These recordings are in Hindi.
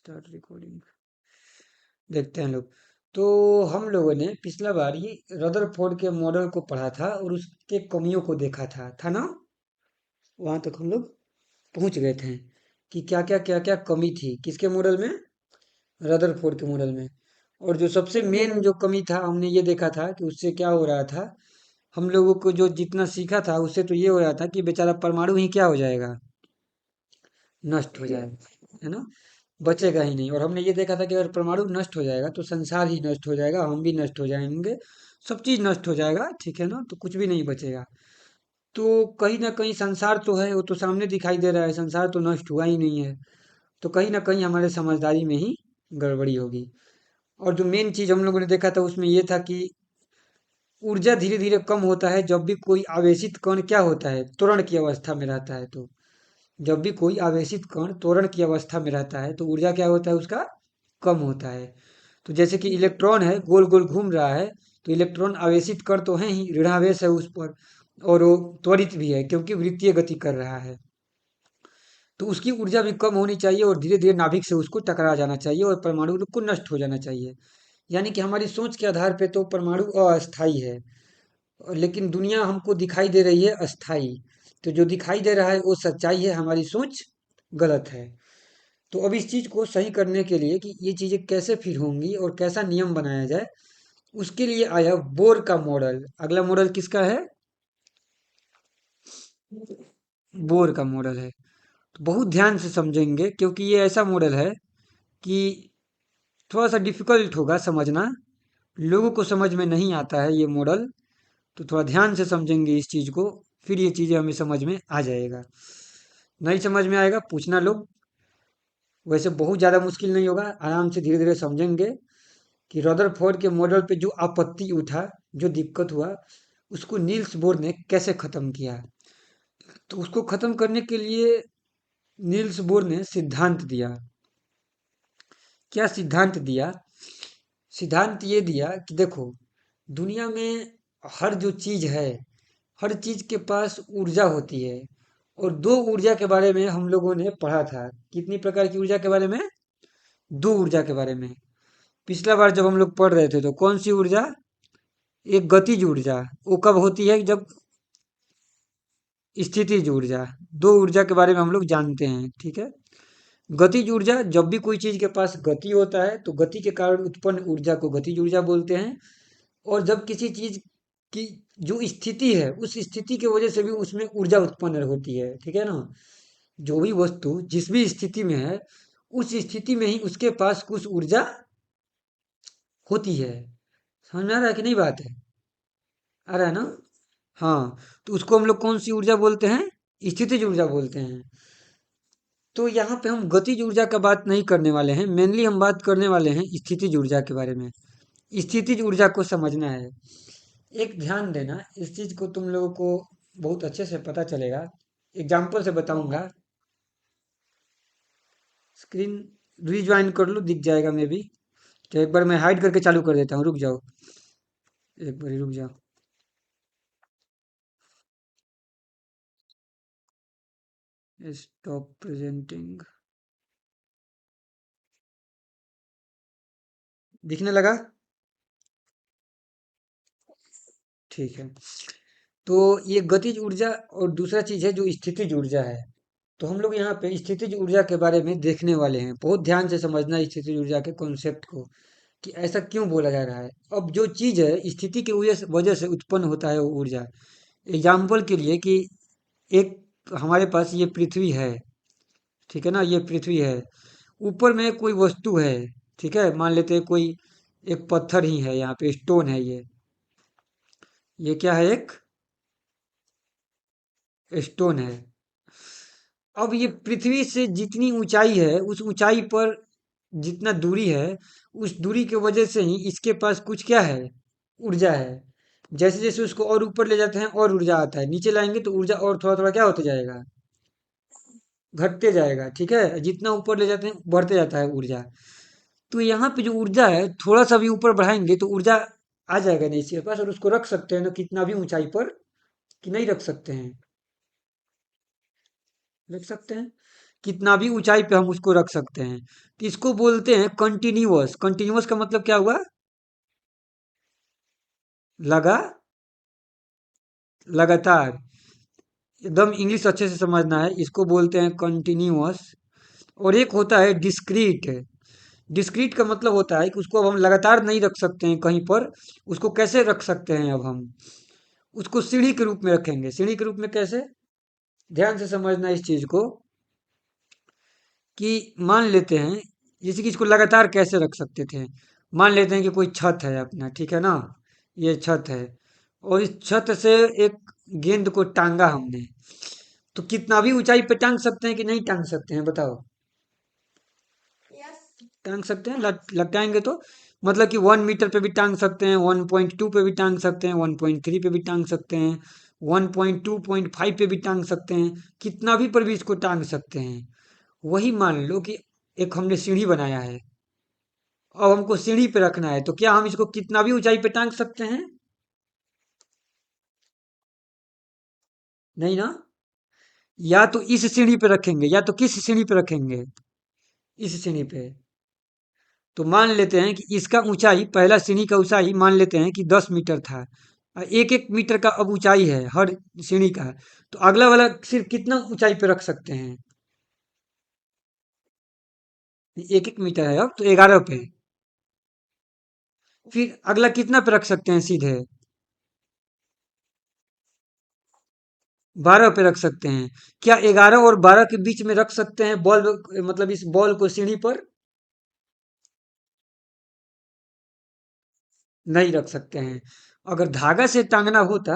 Start recording. देखते हैं लोग। तो हम लोगों ने पिछला बार ये रदरफोर्ड के मॉडल को पढ़ा था और उसके कमियों को देखा था ना? वहां तक हम लोग पहुंच गए थे कि क्या क्या कमी थी किसके मॉडल में, रदरफोर्ड के मॉडल में। और जो सबसे मेन जो कमी था हमने ये देखा था कि उससे क्या हो रहा था, हम लोगों को जो जितना सीखा था उससे तो ये हो रहा था कि बेचारा परमाणु ही क्या हो जाएगा, नष्ट हो जाएगा, है ना, बचेगा ही नहीं। और हमने ये देखा था कि अगर परमाणु नष्ट हो जाएगा तो संसार ही नष्ट हो जाएगा, हम भी नष्ट हो जाएंगे, सब चीज नष्ट हो जाएगा, ठीक है ना, तो कुछ भी नहीं बचेगा। तो कहीं ना कहीं संसार तो है, वो तो सामने दिखाई दे रहा है, संसार तो नष्ट हुआ ही नहीं है। तो कहीं ना कहीं हमारे समझदारी में ही गड़बड़ी होगी। और जो मेन चीज हम लोगों ने देखा था उसमें ये था कि ऊर्जा धीरे धीरे कम होता है जब भी कोई आवेशित कण क्या होता है, त्वरण की अवस्था में रहता है। तो जब भी कोई आवेशित कण त्वरण की अवस्था में रहता है तो ऊर्जा क्या होता है उसका, कम होता है। तो जैसे कि इलेक्ट्रॉन है गोल गोल घूम रहा है, तो इलेक्ट्रॉन आवेशित कण तो है ही, ऋणावेश है उस पर, और वो त्वरित भी है क्योंकि वृत्तीय गति कर रहा है। तो उसकी ऊर्जा भी कम होनी चाहिए और धीरे धीरे नाभिक से उसको टकरा जाना चाहिए और परमाणु को नष्ट हो जाना चाहिए। यानी कि हमारी सोच के आधार पे तो परमाणु अस्थाई है, लेकिन दुनिया हमको दिखाई दे रही है अस्थाई। तो जो दिखाई दे रहा है वो सच्चाई है, हमारी सोच गलत है। तो अब इस चीज को सही करने के लिए कि ये चीजें कैसे फिर होंगी और कैसा नियम बनाया जाए, उसके लिए आया बोर का मॉडल। अगला मॉडल किसका है, बोर का मॉडल है। तो बहुत ध्यान से समझेंगे क्योंकि ये ऐसा मॉडल है कि थोड़ा सा डिफिकल्ट होगा समझना, लोगों को समझ में नहीं आता है ये मॉडल। तो थोड़ा ध्यान से समझेंगे इस चीज को, फिर ये चीजें हमें समझ में आ जाएगा। नहीं समझ में आएगा पूछना लोग, वैसे बहुत ज्यादा मुश्किल नहीं होगा, आराम से धीरे धीरे समझेंगे कि रदरफोर्ड के मॉडल पे जो आपत्ति उठा, जो दिक्कत हुआ, उसको नील्स बोर ने कैसे खत्म किया। तो उसको खत्म करने के लिए नील्स बोर ने सिद्धांत दिया। क्या सिद्धांत दिया, सिद्धांत ये दिया कि देखो, दुनिया में हर जो चीज है, हर चीज के पास ऊर्जा होती है। और दो ऊर्जा के बारे में हम लोगों ने पढ़ा था, कितनी प्रकार की ऊर्जा के बारे में, दो ऊर्जा के बारे में। पिछला बार जब हम लोग पढ़ रहे थे तो कौन सी ऊर्जा, एक गतिज ऊर्जा, वो कब होती है, जब स्थितिज ऊर्जा। दो ऊर्जा के बारे में हम लोग जानते हैं, ठीक है। गतिज ऊर्जा, जब भी कोई चीज के पास गति होता है तो गति के कारण उत्पन्न ऊर्जा को गतिज ऊर्जा बोलते हैं। और जब किसी चीज की जो स्थिति है उस स्थिति की वजह से भी उसमें ऊर्जा उत्पन्न होती है, ठीक है ना। जो भी वस्तु जिस भी स्थिति में है, उस स्थिति में ही उसके पास कुछ ऊर्जा होती है। समझ में आ रहा है कि नहीं बात है, आ रहा है ना। हाँ, तो उसको हम लोग कौन सी ऊर्जा बोलते हैं, स्थितिज ऊर्जा बोलते हैं। तो यहाँ पे हम गतिज ऊर्जा का बात नहीं करने वाले हैं, मेनली हम बात करने वाले हैं स्थितिज ऊर्जा के बारे में। स्थितिज ऊर्जा को समझना है। एक ध्यान देना, इस चीज को तुम लोगों को बहुत अच्छे से पता चलेगा, एग्जाम्पल से बताऊंगा। स्क्रीन रीज्वाइन कर लो, दिख जाएगा मे भी। तो एक बार मैं हाइड करके चालू कर देता हूँ, रुक जाओ, एक बार रुक जाओ। स्टॉप प्रेजेंटिंग, दिखने लगा, ठीक है। तो ये गतिज ऊर्जा और दूसरा चीज है जो स्थितिज ऊर्जा है। तो हम लोग यहाँ पे स्थितिज ऊर्जा के बारे में देखने वाले हैं, बहुत ध्यान से समझना स्थितिज ऊर्जा के कॉन्सेप्ट को कि ऐसा क्यों बोला जा रहा है। अब जो चीज है स्थिति की वजह से उत्पन्न होता है वो ऊर्जा। एग्जाम्पल के लिए कि एक हमारे पास ये पृथ्वी है, ठीक है ना, ये पृथ्वी है, ऊपर में कोई वस्तु है, ठीक है, मान लेते हैं कोई एक पत्थर ही है, यहाँ पे स्टोन है, ये क्या है, एक स्टोन है। अब ये पृथ्वी से जितनी ऊंचाई है उस ऊंचाई पर जितना दूरी है, उस दूरी की वजह से ही इसके पास कुछ क्या है, ऊर्जा है। जैसे जैसे उसको और ऊपर ले जाते हैं और ऊर्जा आता है, नीचे लाएंगे तो ऊर्जा और थोड़ा थोड़ा क्या होते जाएगा, घटते जाएगा, ठीक है, जितना ऊपर ले जाते हैं बढ़ते जाता है ऊर्जा। तो यहाँ पे जो ऊर्जा है थोड़ा सा भी ऊपर बढ़ाएंगे तो ऊर्जा आ जाएगा नीचे के पास, और उसको रख सकते हैं ना कितना भी ऊंचाई पर, कि नहीं रख सकते हैं, रख सकते हैं। कितना भी ऊंचाई पे हम उसको रख सकते हैं। तो इसको बोलते हैं कंटिन्यूअस। कंटिन्यूअस का मतलब क्या हुआ? लगा लगातार। एकदम इंग्लिश अच्छे से समझना है, इसको बोलते हैं कंटिन्यूअस। और एक होता है डिस्क्रीट। डिस्क्रीट का मतलब होता है कि उसको अब हम लगातार नहीं रख सकते हैं कहीं पर। उसको कैसे रख सकते हैं अब हम? उसको सीढ़ी के रूप में रखेंगे। सीढ़ी के रूप में कैसे? ध्यान से समझना इस चीज को, कि मान लेते हैं, जैसे कि इसको लगातार कैसे रख सकते थे। मान लेते हैं कि कोई छत है अपना, ठीक है ना? ये छत है, और इस छत से एक गेंद को टांगा हमने। तो कितना भी ऊंचाई पे टांग सकते हैं कि नहीं टांग सकते हैं, बताओ? टांग सकते हैं, लटकाएंगे तो। मतलब कि 1 मीटर पे भी टांग सकते हैं, 1.2 पे भी टांग सकते हैं, 1.3 पे भी टांग सकते हैं, 1.2.5 पे भी टांग सकते हैं। कितना भी पर भी इसको टांग सकते हैं। वही मान लो कि एक हमने सीढ़ी बनाया है। अब हमको सीढ़ी पे रखना है, तो क्या हम इसको कितना भी ऊंचाई पे टांग सकते हैं? नहीं ना। या तो इस सीढ़ी पे रखेंगे, या तो किस सीढ़ी पे रखेंगे? इस सीढ़ी पे। तो मान लेते हैं कि इसका ऊंचाई, पहला सीढ़ी का ऊंचाई मान लेते हैं कि 10 मीटर था। एक एक मीटर का अब ऊंचाई है हर सीढ़ी का। तो अगला वाला सिर्फ कितना ऊंचाई पे रख सकते हैं? एक एक मीटर है अब, तो 11 पे। फिर अगला कितना पे रख सकते हैं सीधे? 12 पे रख सकते हैं। क्या 11 और 12 के बीच में रख सकते हैं बॉल? मतलब इस बॉल को सीढ़ी पर नहीं रख सकते हैं। अगर धागा से टांगना होता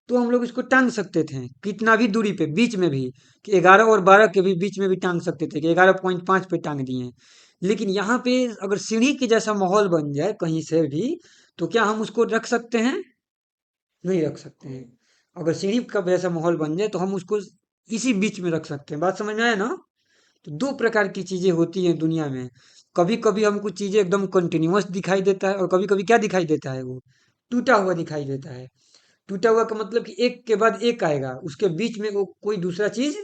तो हम लोग इसको टांग सकते थे कितना भी दूरी पे, बीच में भी। कि 11 और 12 के भी बीच में भी टांग सकते थे, कि 11.5 पे टांग दिए। लेकिन यहाँ पे अगर सीढ़ी के जैसा माहौल बन जाए कहीं से भी, तो क्या हम उसको रख सकते हैं? नहीं रख सकते हैं। अगर सीढ़ी का जैसा माहौल बन जाए तो हम उसको इसी बीच में रख सकते हैं। बात समझ में आया ना? तो दो प्रकार की चीजें होती हैं दुनिया में। कभी कभी हमको चीजें एकदम कंटिन्यूअस दिखाई देता है, और कभी कभी क्या दिखाई देता है वो? टूटा हुआ दिखाई देता है। टूटा हुआ का मतलब कि एक के बाद एक आएगा, उसके बीच में वो कोई दूसरा चीज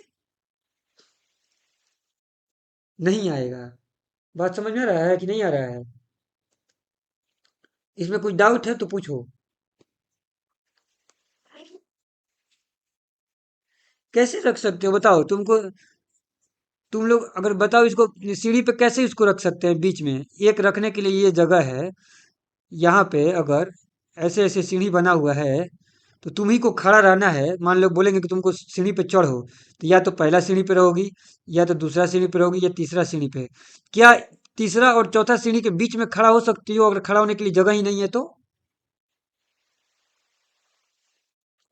नहीं आएगा। बात समझ में आ रहा है कि नहीं आ रहा है? इसमें कुछ डाउट है तो पूछो। कैसे रख सकते हो बताओ तुमको? तुम लोग अगर बताओ इसको, सीढ़ी पे कैसे इसको रख सकते हैं बीच में? एक रखने के लिए ये जगह है। यहाँ पे अगर ऐसे ऐसे सीढ़ी बना हुआ है, तो तुम ही को खड़ा रहना है। मान लो बोलेंगे कि तुमको सीढ़ी पे चढ़ो, तो या तो पहला सीढ़ी पे रहोगी, या तो दूसरा सीढ़ी पे रहोगी, या तीसरा सीढ़ी पे। क्या तीसरा और चौथा सीढ़ी के बीच में खड़ा हो सकती हो? अगर खड़ा होने के लिए जगह ही नहीं है तो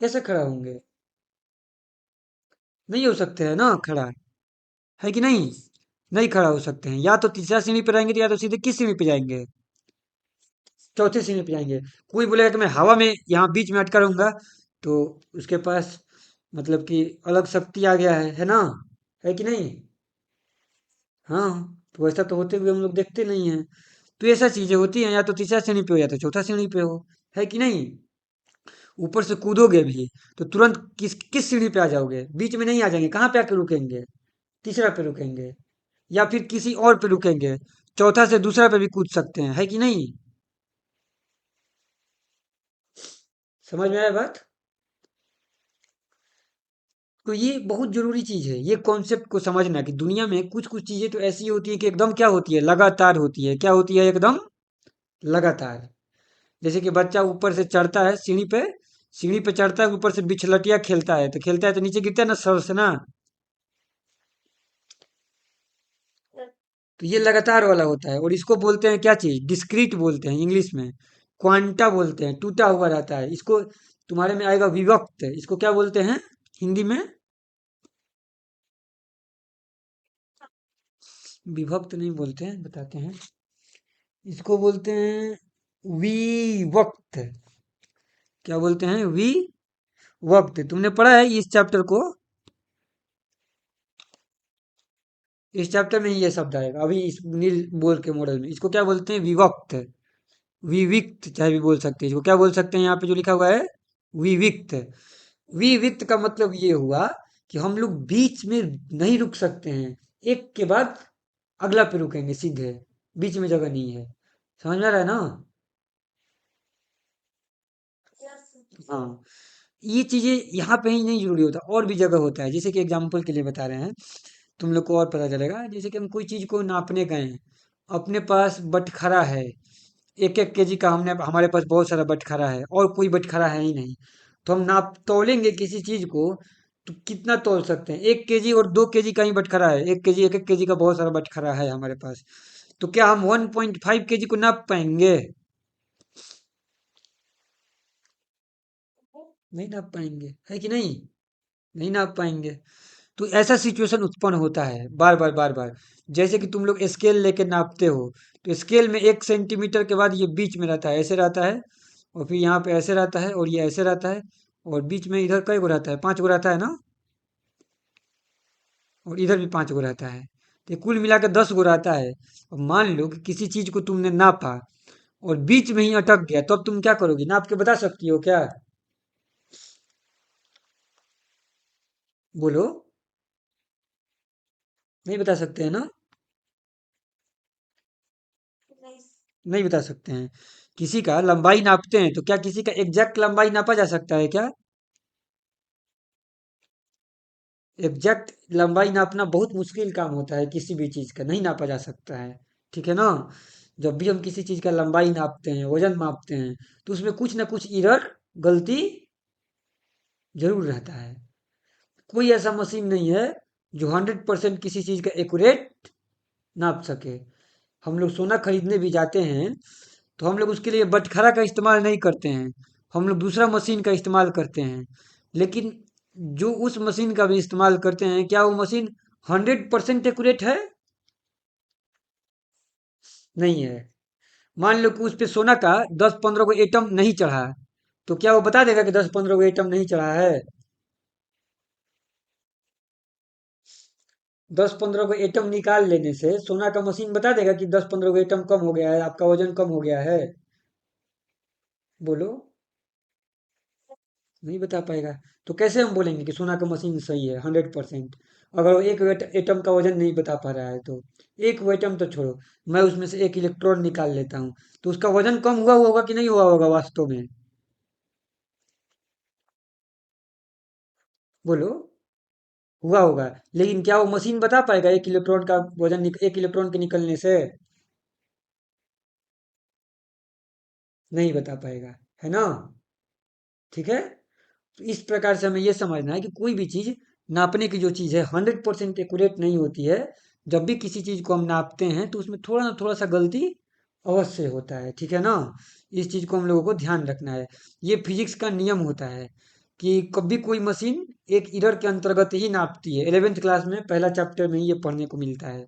कैसे खड़ा होंगे? नहीं हो सकते हैं ना खड़ा, है कि नहीं? नहीं खड़ा हो सकते हैं। या तो तीसरा सीढ़ी पे रहेंगे, तो या तो सीधे किस सीढ़ी पे जाएंगे? चौथे सीढ़ी पे जाएंगे। कोई बोलेगा कि मैं हवा में यहाँ बीच में अटका रहूंगा, तो उसके पास मतलब कि अलग शक्ति आ गया है ना? है कि नहीं? हाँ। तो ऐसा तो होते हुए हम लोग देखते नहीं हैं। तो ऐसा चीजें होती हैं, या तो तीसरा श्रेणी पे हो या तो चौथा श्रेणी पे हो। है कि नहीं? ऊपर से कूदोगे भी तो तुरंत किस किस सीढ़ी पे आ जाओगे? बीच में नहीं आ जाएंगे। कहाँ पे आके रुकेंगे? तीसरा पे रुकेंगे, या फिर किसी और पे रुकेंगे। चौथा से दूसरा पे भी कूद सकते हैं, है कि नहीं? समझ में आया बात? तो ये बहुत जरूरी चीज है, ये कॉन्सेप्ट को समझना, कि दुनिया में कुछ कुछ चीजें तो ऐसी होती है कि एकदम क्या होती है, लगातार होती है। क्या होती है? एकदम लगातार। जैसे कि बच्चा ऊपर से चढ़ता है सीढ़ी पे, सीढ़ी पे चढ़ता है, ऊपर से बिछलटिया खेलता है, तो खेलता है तो नीचे गिरता है ना सर से ना। तो ये लगातार वाला होता है, और इसको बोलते हैं क्या चीज? डिस्क्रीट बोलते हैं इंग्लिश में। क्वांटा बोलते हैं, टूटा हुआ रहता है इसको। तुम्हारे में आएगा विभक्त। इसको क्या बोलते हैं हिंदी में? विभक्त नहीं बोलते हैं, बताते हैं। इसको बोलते हैं विभक्त। क्या बोलते हैं? विभक्त। तुमने पढ़ा है इस चैप्टर को? इस चैप्टर में ही ये शब्द आएगा अभी, इस नील बोल के मॉडल में। इसको क्या बोलते हैं? विभक्त। विविक्त चाहे भी बोल सकते हैं इसको। क्या बोल सकते हैं? यहाँ पे जो लिखा हुआ है विविक्त। विविक्त का मतलब ये हुआ कि हम लोग बीच में नहीं रुक सकते हैं। एक के बाद अगला पे रुकेंगे सीधे, बीच में जगह नहीं है। समझ में आ रहा है ना? हाँ, ये चीजें यहाँ पे ही नहीं जरूरी होता, और भी जगह होता है। जैसे कि एग्जाम्पल के लिए बता रहे हैं, तुम लोग को और पता चलेगा। जैसे कि हम कोई चीज को नापने गए हैं, अपने पास बटखरा है, एक एक केजी का, हमने हमारे पास बहुत सारा बटखरा है और कोई बटखरा है ही नहीं, तो हम नाप तौलेंगे किसी चीज को, तो कितना तौल सकते हैं? 1 केजी और 2 केजी का ही बटखरा है, 1 केजी, एक एक केजी का बहुत सारा बटखरा है हमारे पास, तो क्या हम 1.5 केजी को नाप पाएंगे? नहीं नाप पाएंगे, है कि नहीं? नहीं नाप पाएंगे। तो ऐसा सिचुएशन उत्पन्न होता है बार बार बार बार। जैसे कि तुम लोग स्केल लेके नापते हो, तो स्केल में 1 सेंटीमीटर के बाद ये बीच में रहता है, ऐसे रहता है, और फिर यहाँ पे ऐसे रहता है, और ये ऐसे रहता है, और बीच में इधर कई गो रहता है? 5 गो रहता है ना? और इधर भी 5 गो रहता है, तो ये कुल मिला के 10 गो रहता है। अब मान लो कि किसी चीज को तुमने नापा और बीच में ही अटक गया, तो अब तुम क्या करोगी? नाप के बता सकती हो क्या? बोलो। नहीं बता सकते हैं ना? नहीं बता सकते हैं। किसी का लंबाई नापते हैं, तो क्या किसी का एग्जैक्ट लंबाई नापा जा सकता है क्या? एग्जैक्ट लंबाई नापना बहुत मुश्किल काम होता है, किसी भी चीज का नहीं नापा जा सकता है। ठीक है ना? जब भी हम किसी चीज का लंबाई नापते हैं, वजन मापते हैं, तो उसमें कुछ ना कुछ एरर, गलती जरूर रहता है। कोई ऐसा मशीन नहीं है जो 100% किसी चीज का एक्यूरेट नाप सके। हम लोग सोना खरीदने भी जाते हैं, तो हम लोग उसके लिए बटखरा का इस्तेमाल नहीं करते हैं, हम लोग दूसरा मशीन का इस्तेमाल करते हैं। लेकिन जो उस मशीन का भी इस्तेमाल करते हैं, क्या वो मशीन 100% एक्यूरेट है? नहीं है। मान लो कि उस पे सोना का 10-15 को एटम नहीं चढ़ा, तो क्या वो बता देगा कि 10-15 को एटम नहीं चढ़ा है? 10-15 को एटम निकाल लेने से सोना का मशीन बता देगा कि 10-15 को एटम कम हो गया है, आपका वजन कम हो गया है? बोलो। नहीं बता पाएगा। तो कैसे हम बोलेंगे कि सोना का मशीन सही है 100%, अगर वो एक एटम का वजन नहीं बता पा रहा है तो? एक वो एटम तो छोड़ो, मैं उसमें से एक इलेक्ट्रॉन निकाल लेता हूँ, तो उसका वजन कम हुआ होगा कि नहीं हुआ होगा वास्तव में? बोलो। हुआ होगा। लेकिन क्या वो मशीन बता पाएगा एक इलेक्ट्रॉन का वजन एक इलेक्ट्रॉन के निकलने से? नहीं बता पाएगा, है ना? ठीक है। तो इस प्रकार से हमें यह समझना है कि कोई भी चीज, नापने की जो चीज है, 100% एक्यूरेट नहीं होती है। जब भी किसी चीज को हम नापते हैं, तो उसमें थोड़ा ना थोड़ा सा गलती अवश्य होता है। ठीक है ना? इस चीज को हम लोगों को ध्यान रखना है। ये फिजिक्स का नियम होता है कि कभी कोई मशीन एक एरर के अंतर्गत ही नापती है। 11th क्लास में पहला चैप्टर में ही ये पढ़ने को मिलता है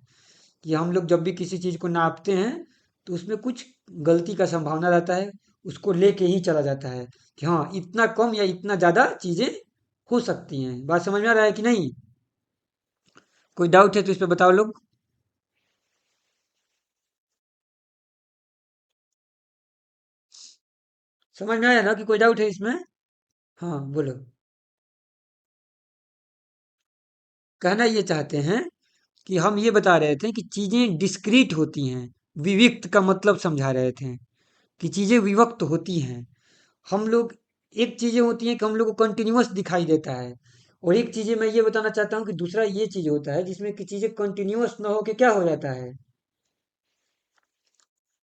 कि हम लोग जब भी किसी चीज को नापते हैं, तो उसमें कुछ गलती का संभावना रहता है, उसको लेके ही चला जाता है कि हाँ, इतना कम या इतना ज्यादा चीजें हो सकती हैं। बात समझ में आ रहा है कि नहीं? कोई डाउट है तो इस पे बताओ लोग। समझ में आया ना कि कोई डाउट है इसमें? हाँ बोलो। कहना ये चाहते हैं कि हम ये बता रहे थे कि चीजें डिस्क्रीट होती हैं, विविक्त का मतलब समझा रहे थे कि चीजें विभक्त होती हैं। हम लोग, एक चीजें होती हैं कि हम लोग को कंटिन्यूअस दिखाई देता है, और एक चीजें मैं ये बताना चाहता हूँ कि दूसरा ये चीज होता है जिसमें कि चीजें कंटिन्यूअस ना होके क्या हो जाता है?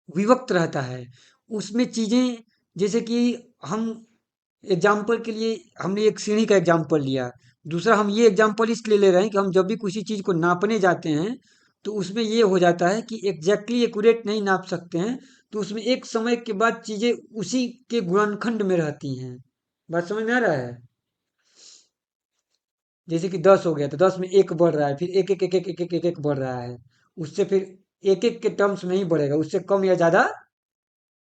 विभक्त रहता है। उसमें चीजें, जैसे कि हम एग्जाम्पल के लिए हमने एक सीढ़ी का एग्जाम्पल लिया, दूसरा हम ये एग्जाम्पल इसलिए ले रहे हैं कि हम जब भी किसी चीज को नापने जाते हैं, तो उसमें ये हो जाता है कि एग्जैक्टली एक्यूरेट नहीं नाप सकते हैं, तो उसमें एक समय के बाद चीजें उसी के गुणनखंड में रहती हैं। बात समझ में आ रहा है? जैसे कि 10 हो गया, तो 10 में एक बढ़ रहा है, फिर एक एक एक एक एक एक एक, एक बढ़ रहा है, उससे फिर एक एक के टर्म्स में ही बढ़ेगा, उससे कम या ज्यादा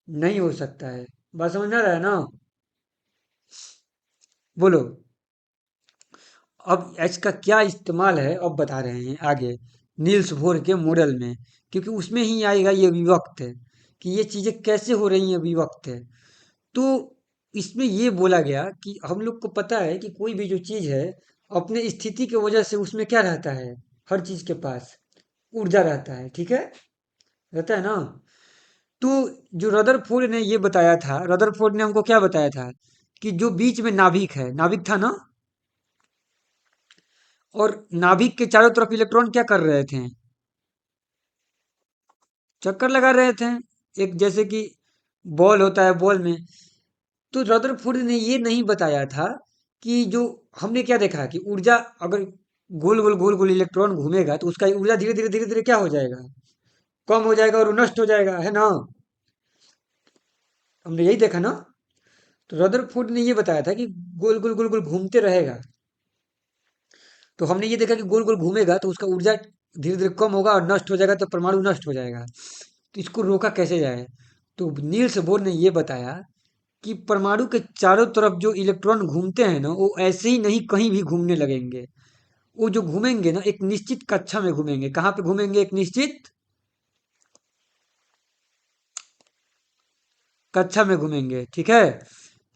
नहीं हो सकता है। बात समझ में आ रहा है ना? बोलो। अब इसका क्या इस्तेमाल है अब बता रहे हैं आगे, नील्स बोर के मॉडल में, क्योंकि उसमें ही आएगा ये विभक्त है कि ये चीजें कैसे हो रही हैं, विभक्त है। तो इसमें ये बोला गया कि हम लोग को पता है कि कोई भी जो चीज है, अपने स्थिति की वजह से उसमें क्या रहता है? हर चीज के पास ऊर्जा रहता है, ठीक है, रहता है ना। तो जो रदरफोर्ड ने ये बताया था, रदरफोर्ड ने हमको क्या बताया था कि जो बीच में नाभिक है, नाभिक था ना, और नाभिक के चारों तरफ इलेक्ट्रॉन क्या कर रहे थे, चक्कर लगा रहे थे, एक जैसे कि बॉल होता है, बॉल में। तो रदरफोर्ड ने ये नहीं बताया था कि जो हमने क्या देखा कि ऊर्जा अगर गोल गोल गोल गोल इलेक्ट्रॉन घूमेगा तो उसका ऊर्जा धीरे धीरे धीरे धीरे क्या हो जाएगा, कम हो जाएगा और वो नष्ट हो जाएगा, है ना। हमने यही देखा ना। तो रदरफोर्ड ने ये बताया था कि गोल गोल गोल गोल घूमते रहेगा। तो हमने ये देखा कि गोल गोल घूमेगा तो उसका ऊर्जा धीरे धीरे कम होगा और नष्ट हो जाएगा, तो परमाणु नष्ट हो जाएगा। तो इसको रोका कैसे जाए। तो नील्स बोर ने ये बताया कि परमाणु के चारों तरफ जो इलेक्ट्रॉन घूमते हैं ना, वो ऐसे ही नहीं कहीं भी घूमने लगेंगे। वो जो घूमेंगे ना, एक निश्चित कक्षा में घूमेंगे। कहाँ पे घूमेंगे, एक निश्चित कक्षा में घूमेंगे, ठीक है।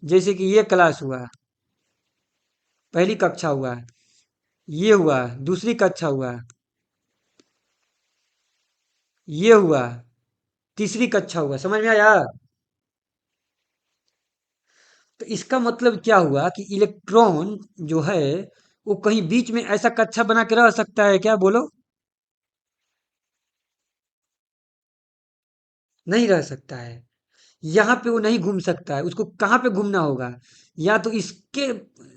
जैसे कि ये क्लास हुआ, पहली कक्षा हुआ, ये हुआ दूसरी कक्षा हुआ, ये हुआ तीसरी कक्षा हुआ, समझ में आया। तो इसका मतलब क्या हुआ कि इलेक्ट्रॉन जो है वो कहीं बीच में ऐसा कक्षा बना के रह सकता है क्या, बोलो। नहीं रह सकता है। यहाँ पे वो नहीं घूम सकता है, उसको कहाँ पे घूमना होगा, या तो इसके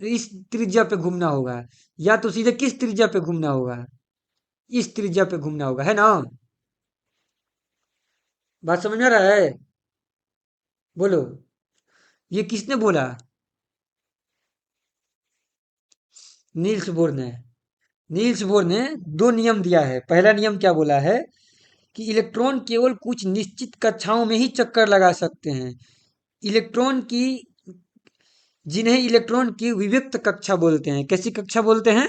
इस त्रिज्या पे घूमना होगा, या तो सीधे किस त्रिज्या पे घूमना होगा, इस त्रिज्या पे घूमना होगा, है ना। बात समझ में आ रहा है, बोलो। ये किसने बोला, नील्स बोर ने। नील्स बोर ने दो नियम दिया है। पहला नियम क्या बोला है कि इलेक्ट्रॉन केवल कुछ निश्चित कक्षाओं में ही चक्कर लगा सकते हैं। इलेक्ट्रॉन की जिन्हें इलेक्ट्रॉन की विविक्त कक्षा बोलते हैं। कैसी कक्षा बोलते हैं,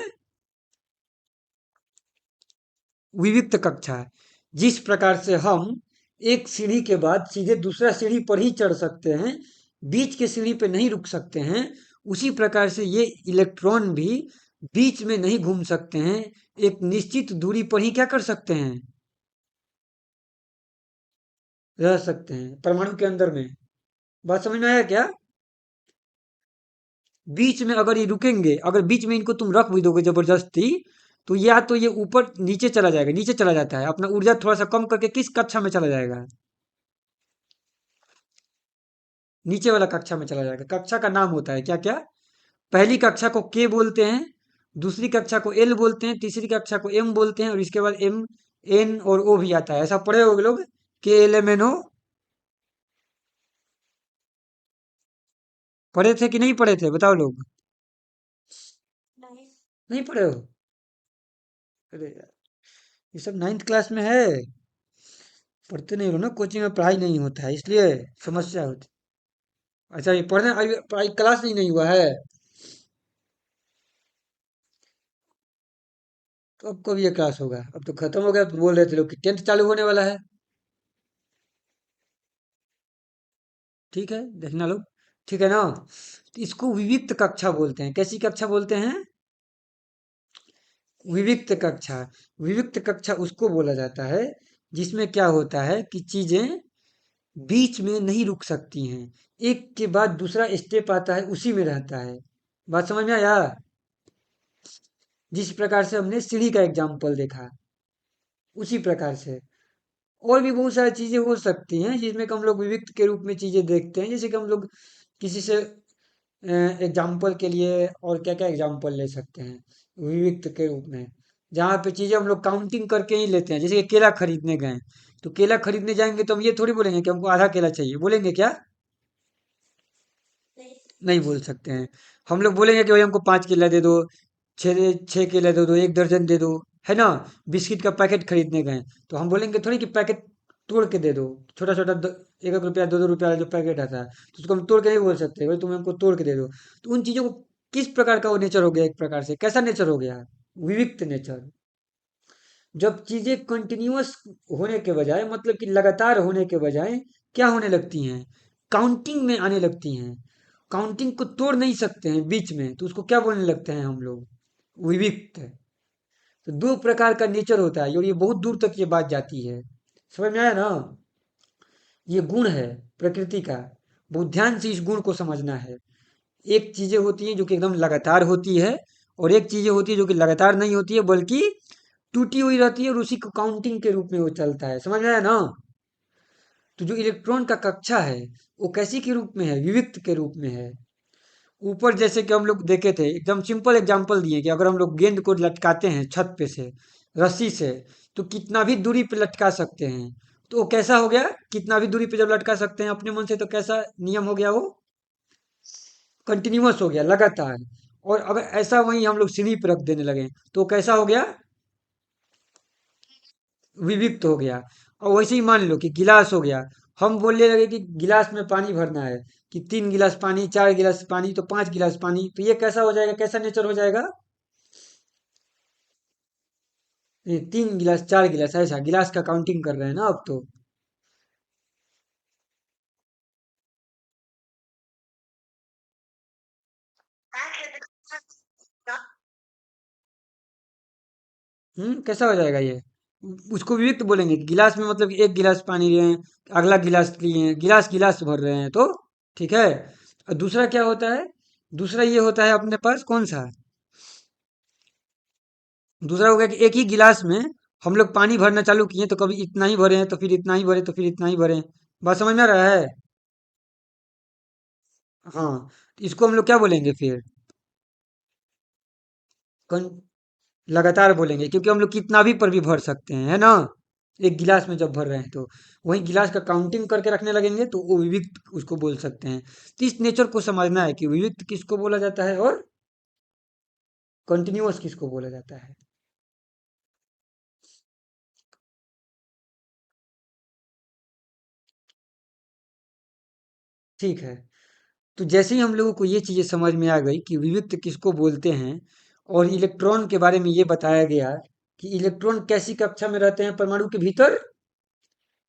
विविक्त कक्षा। जिस प्रकार से हम एक सीढ़ी के बाद सीधे दूसरा सीढ़ी पर ही चढ़ सकते हैं, बीच के सीढ़ी पे नहीं रुक सकते हैं, उसी प्रकार से ये इलेक्ट्रॉन भी बीच में नहीं घूम सकते हैं। एक निश्चित दूरी पर ही क्या कर सकते हैं, रह सकते हैं, परमाणु के अंदर में। बात समझ में आया क्या। बीच में अगर ये रुकेंगे, अगर बीच में इनको तुम रख भी दोगे जबरदस्ती, तो या तो ये ऊपर नीचे चला जाएगा, नीचे चला जाता है, अपना ऊर्जा थोड़ा सा कम करके किस कक्षा में चला जाएगा, नीचे वाला कक्षा में चला जाएगा। कक्षा का नाम होता है क्या क्या, पहली कक्षा को के बोलते हैं, दूसरी कक्षा को एल बोलते हैं, तीसरी कक्षा को एम बोलते हैं, और इसके बाद एम एन और ओ भी आता है। ऐसा पढ़े होगे लोग, के एल एम एन ओ। पढ़े थे कि नहीं पढ़े थे, बताओ लोग। नहीं पढ़े हो। अरे यार, ये सब नाइन्थ क्लास में है, पढ़ते नहीं हो ना, कोचिंग में पढ़ाई नहीं होता है, इसलिए समस्या होती। अच्छा, ये पढ़ने अभी पढ़ाई क्लास नहीं हुआ है। तो अब कब ये क्लास होगा, अब तो खत्म हो गया। तो बोल रहे थे लोग कि टेंथ चालू होने वाला है। ठीक है, देखना लोग, ठीक है ना। तो इसको विविक्त कक्षा बोलते हैं। कैसी कक्षा बोलते हैं, विविक्त कक्षा। विविक्त कक्षा उसको बोला जाता है जिसमें क्या होता है कि चीजें बीच में नहीं रुक सकती हैं, एक के बाद दूसरा स्टेप आता है, उसी में रहता है। बात समझ में आया। जिस प्रकार से हमने सीढ़ी का एग्जाम्पल देखा, उसी प्रकार से और भी बहुत सारी चीजें हो सकती हैं जिसमें कि हम लोग विविक्त के रूप में चीजें देखते हैं। जैसे कि हम लोग किसी से एग्जाम्पल के लिए और क्या क्या एग्जाम्पल ले सकते हैं विविक्त के रूप में, जहाँ पे चीजें हम लोग काउंटिंग करके ही लेते हैं। जैसे कि केला खरीदने गए, तो केला खरीदने जाएंगे तो हम ये थोड़ी बोलेंगे कि हमको आधा केला चाहिए, बोलेंगे क्या, नहीं बोल सकते हैं। हम लोग बोलेंगे कि भाई हमको 5 केला दे दो, 6 केला दे दो, 1 दर्जन दे दो, है ना। बिस्किट का पैकेट खरीदने गए, तो हम बोलेंगे थोड़ी कि पैकेट तोड़ के दे दो, छोटा छोटा 1 1 रुपया 2 2 रुपया वाला जो पैकेट आता है, तो उसको हम तोड़ के नहीं बोल सकते भाई तुम हमको तोड़ के दे दो। तो उन चीजों को किस प्रकार का वो नेचर हो गया, एक प्रकार से कैसा नेचर हो गया, विविक्त नेचर। जब चीजें कंटिन्यूअस होने के बजाय, मतलब कि लगातार होने के बजाय क्या होने लगती हैं, काउंटिंग में आने लगती हैं, काउंटिंग को तोड़ नहीं सकते हैं बीच में, तो उसको क्या बोलने लगते हैं हम लोग, विविक्त। तो दो प्रकार का नेचर होता है और ये बहुत दूर तक ये बात जाती है। समझ में आया ना? ये गुण है प्रकृति का। बहुत ध्यान से इस गुण को समझना है। एक चीजें होती हैं जो कि एकदम लगातार होती है, और एक चीजें होती है जो कि लगातार नहीं होती है बल्कि टूटी हुई रहती है और उसी को काउंटिंग के रूप में वो चलता है। समझ में आया ना? तो जो इलेक्ट्रॉन का कक्षा है वो कैसी के रूप में है? विविक्त के रूप में है। ऊपर जैसे कि हम लोग देखे थे, एकदम सिंपल एग्जांपल दिए कि अगर हम लोग गेंद को लटकाते हैं छत पे से, रस्सी से, तो कितना भी दूरी पे लटका सकते हैं। तो वो कैसा हो गया? कितना भी दूरी पे जब लटका सकते हैं अपने मन से, तो कैसा नियम हो गया वो? कंटिन्यूअस हो गया, लगातार। और अगर ऐसा वही हम लोग सीढ़ी पे रख देने लगे तो वो कैसा हो गया? विविक्त हो गया। और वैसे ही मान लो कि गिलास हो गया। हम बोलने लगे कि गिलास में पानी भरना है, कि 3 गिलास पानी, 4 गिलास पानी, तो 5 गिलास पानी, तो ये कैसा हो जाएगा? कैसा नेचर हो जाएगा? ये 3 गिलास, 4 गिलास, ऐसा गिलास का काउंटिंग कर रहे हैं ना अब तो। कैसा हो जाएगा ये? उसको विविक्त बोलेंगे कि गिलास में मतलब कि 1 गिलास पानी लिए हैं, अगला गिलास लिए हैं, गिलास गिलास भर रहे हैं तो। ठीक है। और दूसरा क्या होता है? दूसरा ये होता है अपने पास कौन सा? दूसरा हो गया कि एक ही गिलास में हम लोग पानी भरना चालू किए तो कभी इतना ही भरे हैं, तो फिर इतना ही भरे, तो फिर इतना ही भरे। बात समझ में आ रहा है? हाँ। तो इसको हम लोग क्या बोलेंगे फिर? कन, लगातार बोलेंगे, क्योंकि हम लोग कितना भी पर भी भर सकते हैं, है ना? एक गिलास में जब भर रहे हैं तो वही गिलास का काउंटिंग करके रखने लगेंगे तो वो विविक्त उसको बोल सकते हैं। तो इस नेचर को समझना है कि विविक्त किसको बोला जाता है और कंटिन्यूअस किसको बोला जाता है। ठीक है। तो जैसे ही हम लोगों को ये चीजें समझ में आ गई कि विविक्त किसको बोलते हैं, और इलेक्ट्रॉन के बारे में ये बताया गया कि इलेक्ट्रॉन कैसी कक्षा में रहते हैं परमाणु के भीतर?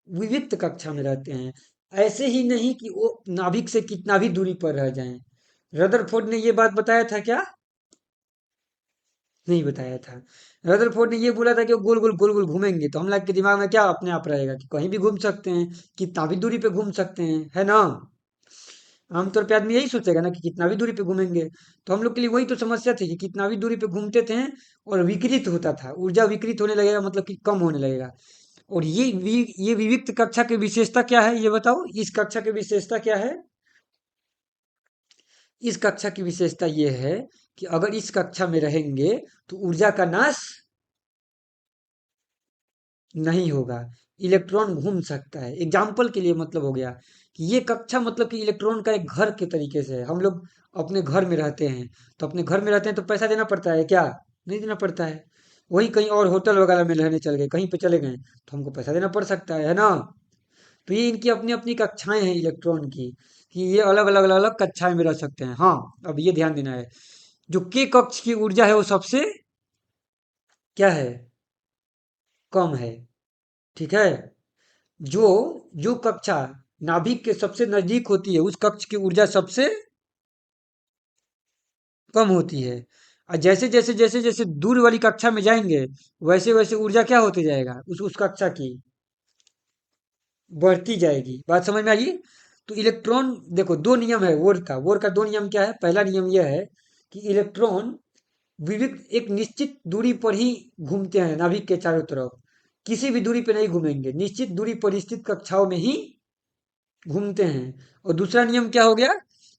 विविक्त कक्षा में रहते हैं। ऐसे ही नहीं कि वो नाभिक से कितना भी दूरी पर रह जाएं। रदरफोर्ड ने ये बात बताया था क्या? नहीं बताया था। रदरफोर्ड ने ये बोला था कि वो गोल गोल गोल गोल घूमेंगे, तो हम लोग के दिमाग में क्या अपने आप रहेगा कि कहीं भी घूम सकते हैं, कितना भी दूरी पे घूम सकते हैं, है ना? आमतौर पे आदमी यही सोचेगा ना कि कितना भी दूरी पे घूमेंगे। तो हम लोग के लिए वही तो समस्या थी कि कितना भी दूरी पे घूमते थे और विकृत होता था, ऊर्जा विकृत होने लगेगा, मतलब कि कम होने लगेगा। और ये विविक्त कक्षा की विशेषता क्या है, ये बताओ? इस कक्षा की विशेषता क्या है? इस कक्षा की विशेषता ये है कि अगर इस कक्षा में रहेंगे तो ऊर्जा का नाश नहीं होगा। इलेक्ट्रॉन घूम सकता है। एग्जाम्पल के लिए मतलब हो गया कि ये कक्षा मतलब कि इलेक्ट्रॉन का एक घर के तरीके से है। हम लोग अपने घर में रहते हैं, तो अपने घर में रहते हैं तो पैसा देना पड़ता है क्या? नहीं देना पड़ता है। वही कहीं और होटल वगैरह में रहने चले गए, कहीं पे चले गए, तो हमको पैसा देना पड़ सकता है ना? तो ये इनकी अपनी अपनी कक्षाएं हैं इलेक्ट्रॉन की, कि ये अलग अलग अलग अलग कक्षाएं में रह सकते हैं। हाँ, अब ये ध्यान देना है, जो के कक्ष की ऊर्जा है वो सबसे क्या है? कम है। ठीक है। जो जो कक्षा नाभिक के सबसे नजदीक होती है उस कक्ष की ऊर्जा सबसे कम होती है। और जैसे जैसे जैसे जैसे दूर वाली कक्षा में जाएंगे वैसे वैसे ऊर्जा क्या होती जाएगा उस कक्षा की? बढ़ती जाएगी। बात समझ में आई? तो इलेक्ट्रॉन देखो, दो नियम है वोर का दो नियम क्या है? पहला नियम यह है कि इलेक्ट्रॉन विविध एक निश्चित दूरी पर ही घूमते हैं नाभिक के चारों तरफ। किसी भी दूरी पर नहीं घूमेंगे, निश्चित दूरी पर स्थित कक्षाओं में ही घूमते हैं। और दूसरा नियम क्या हो गया?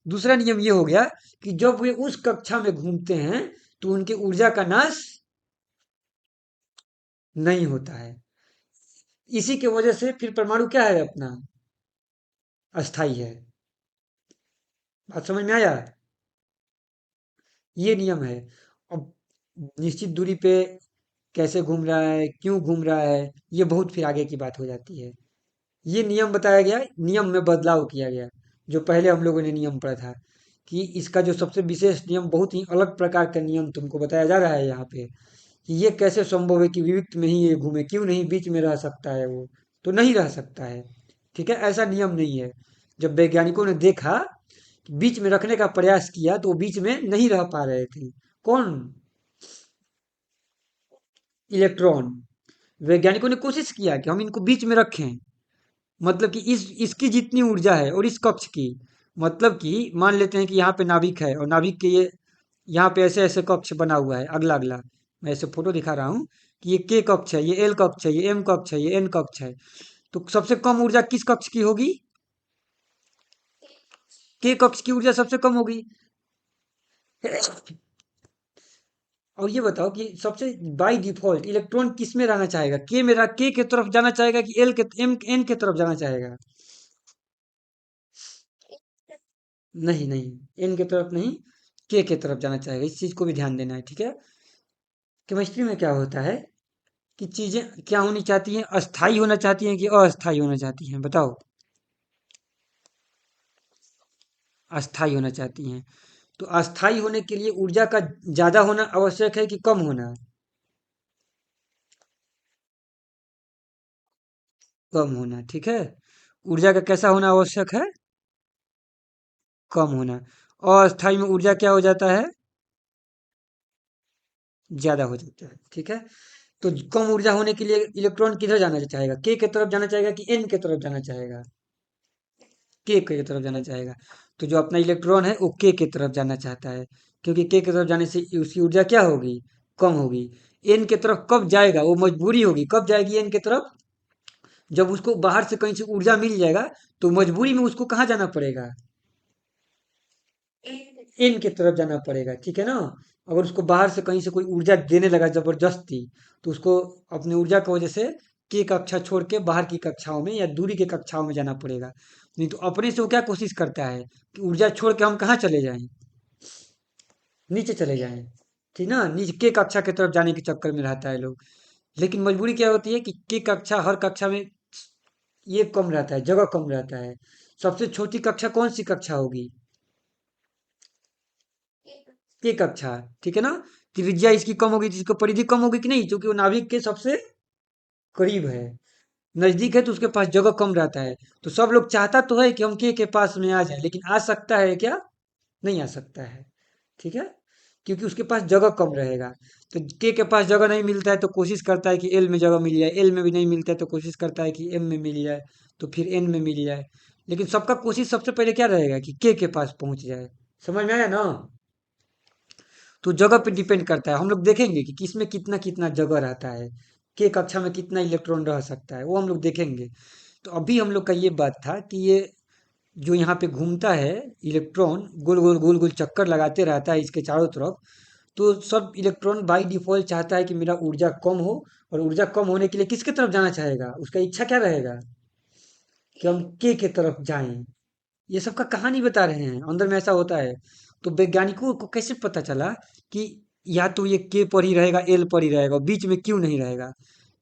दूसरा नियम ये हो गया कि जब वे उस कक्षा में घूमते हैं तो उनकी ऊर्जा का नाश नहीं होता है। इसी की वजह से फिर परमाणु क्या है अपना? अस्थाई है। बात समझ में आया? ये नियम है। अब निश्चित दूरी पे कैसे घूम रहा है, क्यों घूम रहा है, ये बहुत फिर आगे की बात हो जाती है। ये नियम बताया गया, नियम में बदलाव किया गया। जो पहले हम लोगों ने नियम पढ़ा था कि इसका जो सबसे विशेष नियम, बहुत ही अलग प्रकार का नियम तुमको बताया जा रहा है यहाँ पे, कि ये कैसे संभव है कि विविक्त में ही ये घूमे, क्यों नहीं बीच में रह सकता है वो? तो नहीं रह सकता है। ठीक है, ऐसा नियम नहीं है। जब वैज्ञानिकों ने देखा, बीच में रखने का प्रयास किया तो वो बीच में नहीं रह पा रहे थे। कौन? इलेक्ट्रॉन। वैज्ञानिकों ने कोशिश किया कि हम इनको बीच में रखें, मतलब कि इस इसकी जितनी ऊर्जा है और इस कक्ष की, मतलब कि मान लेते हैं कि यहाँ पे नाभिक है और नाभिक के ये यहाँ पे ऐसे ऐसे कक्ष बना हुआ है, अगला अगला। मैं ऐसे फोटो दिखा रहा हूँ कि ये के कक्ष है, ये एल कक्ष है, ये एम कक्ष है, ये एन कक्ष है। तो सबसे कम ऊर्जा किस कक्ष की होगी? के कक्ष की ऊर्जा सबसे कम होगी। और ये बताओ कि सबसे बाय डिफॉल्ट इलेक्ट्रॉन किस में रहना चाहेगा? के में के तरफ जाना चाहेगा कि एल के एम एन के तरफ जाना चाहेगा? नहीं नहीं, एन के तरफ नहीं, के तरफ जाना चाहेगा। इस चीज को भी ध्यान देना है, ठीक है। केमिस्ट्री में क्या होता है कि चीजें क्या होनी चाहती हैं, अस्थाई होना चाहती हैं कि अस्थाई होना चाहती हैं, बताओ। अस्थाई होना चाहती हैं। तो अस्थाई होने के लिए ऊर्जा का ज्यादा होना आवश्यक है कि कम होना? कम होना, ठीक है। ऊर्जा का कैसा होना आवश्यक है? कम होना। अस्थाई में ऊर्जा क्या हो जाता है? ज्यादा हो जाता है, ठीक है। तो कम ऊर्जा होने के लिए इलेक्ट्रॉन किधर जाना चाहेगा? के तरफ जाना चाहेगा कि एन के तरफ जाना चाहेगा? के तरफ जाना चाहेगा। तो जो अपना इलेक्ट्रॉन है वो के तरफ जाना चाहता है, क्योंकि के तरफ जाने से उसकी ऊर्जा क्या होगी? कम होगी। एन के तरफ कब जाएगा? वो मजबूरी होगी, कब जाएगी एन के तरफ? जब उसको बाहर से कहीं से ऊर्जा मिल जाएगा, तो मजबूरी में उसको कहाँ जाना पड़ेगा? इन की तरफ जाना पड़ेगा, ठीक है ना। अगर उसको बाहर से कहीं से कोई ऊर्जा देने लगा जबरदस्ती, तो उसको अपनी ऊर्जा की वजह से की कक्षा छोड़ के बाहर की कक्षाओं में या दूरी की कक्षाओं में जाना पड़ेगा। नहीं तो अपने से वो क्या कोशिश करता है कि ऊर्जा छोड़ के हम कहाँ चले जाएं? नीचे चले जाएं, ठीक ना। नीचे के कक्षा की तरफ जाने के चक्कर में रहता है लोग। लेकिन मजबूरी क्या होती है कि के कक्षा, हर कक्षा में ये कम रहता है, जगह कम रहता है। सबसे छोटी कक्षा कौन सी कक्षा होगी? के कक्षा, ठीक है ना। त्रिज्या इसकी कम होगी तो इसकी परिधि कम होगी कि नहीं, क्योंकि वो नाभिक के सबसे करीब है, नजदीक है, तो उसके पास जगह कम रहता है। तो सब लोग चाहता तो है कि हम के पास में आ जाए, लेकिन आ सकता है क्या? नहीं आ सकता है, ठीक है। क्योंकि उसके पास जगह कम रहेगा। तो के पास जगह नहीं मिलता है तो कोशिश करता है कि एल में जगह मिल जाए, एल में भी नहीं मिलता है तो कोशिश करता है कि एम में मिल जाए, तो फिर एन में मिल जाए। लेकिन सबका कोशिश सबसे पहले क्या रहेगा कि के पास पहुंच जाए। समझ में आया ना। तो जगह पे डिपेंड करता है, हम लोग देखेंगे कि किसमें कितना कितना जगह रहता है, के कक्षा में कितना इलेक्ट्रॉन रह सकता है, वो हम लोग देखेंगे। तो अभी हम लोग का ये बात था कि ये जो यहाँ पे घूमता है इलेक्ट्रॉन, गोल गोल गोल गोल चक्कर लगाते रहता है इसके चारों तरफ। तो सब इलेक्ट्रॉन बाई डिफॉल्ट चाहता है कि मेरा ऊर्जा कम हो, और ऊर्जा कम होने के लिए किसके तरफ जाना चाहेगा? उसका इच्छा क्या रहेगा? कि हम के तरफ जाएं। ये सब का कहानी बता रहे हैं, अंदर में ऐसा होता है। तो वैज्ञानिकों को कैसे पता चला कि या तो ये के पर ही रहेगा, एल पर ही रहेगा, बीच में क्यों नहीं रहेगा?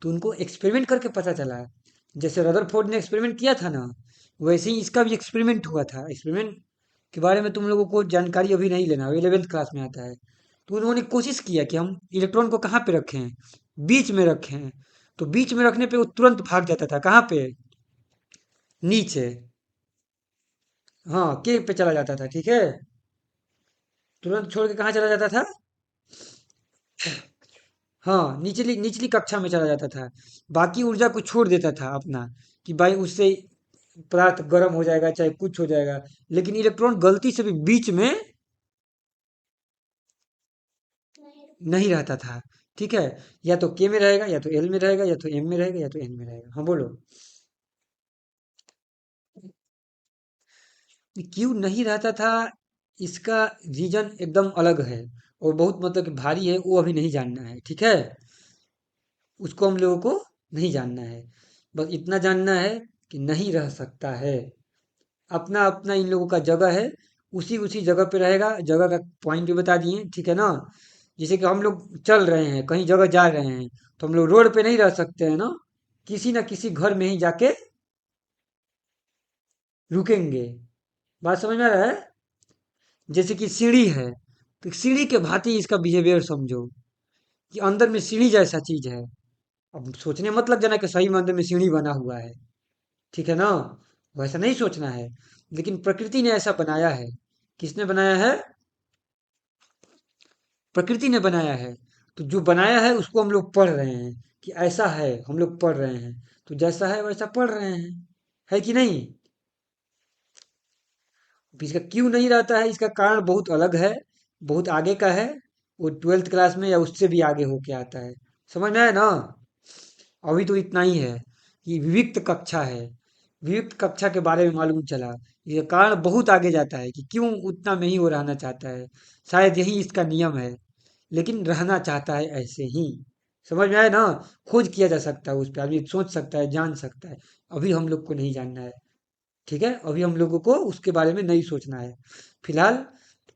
तो उनको एक्सपेरिमेंट करके पता चला। जैसे रदरफोर्ड ने एक्सपेरिमेंट किया था ना, वैसे ही इसका भी एक्सपेरिमेंट हुआ था। एक्सपेरिमेंट के बारे में तुम लोगों को जानकारी अभी नहीं लेना, 11th क्लास में आता है। तो उन्होंने कोशिश किया कि हम इलेक्ट्रॉन को कहाँ पे रखें, बीच में रखें। तो बीच में रखने पे वो तुरंत भाग जाता था, कहाँ पे? नीचे। हाँ, के पे चला जाता था, ठीक है। तुरंत छोड़ के कहाँ चला जाता था? हाँ, निचली निचली कक्षा में चला जाता था। बाकी ऊर्जा को छोड़ देता था अपना, कि भाई उससे पदार्थ गर्म हो जाएगा चाहे कुछ हो जाएगा। लेकिन इलेक्ट्रॉन गलती से भी बीच में नहीं रहता था, ठीक है। या तो के में रहेगा, या तो एल में रहेगा, या तो एम में रहेगा, या तो एन में रहेगा। हाँ बोलो। क्यों नहीं रहता था, इसका रीजन एकदम अलग है, और बहुत मतलब कि भारी है, वो अभी नहीं जानना है, ठीक है। उसको हम लोगों को नहीं जानना है। बस इतना जानना है कि नहीं रह सकता है। अपना अपना इन लोगों का जगह है, उसी उसी जगह पे रहेगा। जगह का पॉइंट भी बता दिए, ठीक है ना। जैसे कि हम लोग चल रहे हैं, कहीं जगह जा रहे हैं, तो हम लोग रोड पे नहीं रह सकते हैं ना, किसी ना किसी घर में ही जाके रुकेंगे। बात समझ में आ रहा है? जैसे कि सीढ़ी है, तो सीढ़ी के भांति इसका बिहेवियर समझो, कि अंदर में सीढ़ी जैसा चीज है। अब सोचने मत लग जाना कि सही में अंदर में सीढ़ी बना हुआ है, ठीक है ना। वैसा नहीं सोचना है, लेकिन प्रकृति ने ऐसा बनाया है। किसने बनाया है? प्रकृति ने बनाया है। तो जो बनाया है उसको हम लोग पढ़ रहे हैं कि ऐसा है, हम लोग पढ़ रहे हैं। तो जैसा है वैसा पढ़ रहे हैं, है कि नहीं? अब इसका क्यों नहीं रहता है, इसका कारण बहुत अलग है, बहुत आगे का है। वो 12th क्लास में या उससे भी आगे होके आता है। समझ में आया ना? अभी तो इतना ही है कि विविक्त कक्षा है। विविक्त कक्षा के बारे में मालूम चला। ये कारण बहुत आगे जाता है कि क्यों उतना में ही वो रहना चाहता है। शायद यही इसका नियम है, लेकिन रहना चाहता है ऐसे ही। समझ में आया ना? खोज किया जा सकता है, उस पर आदमी सोच सकता है, जान सकता है। अभी हम लोग को नहीं जानना है। ठीक है, अभी हम लोगों को उसके बारे में नहीं सोचना है। फिलहाल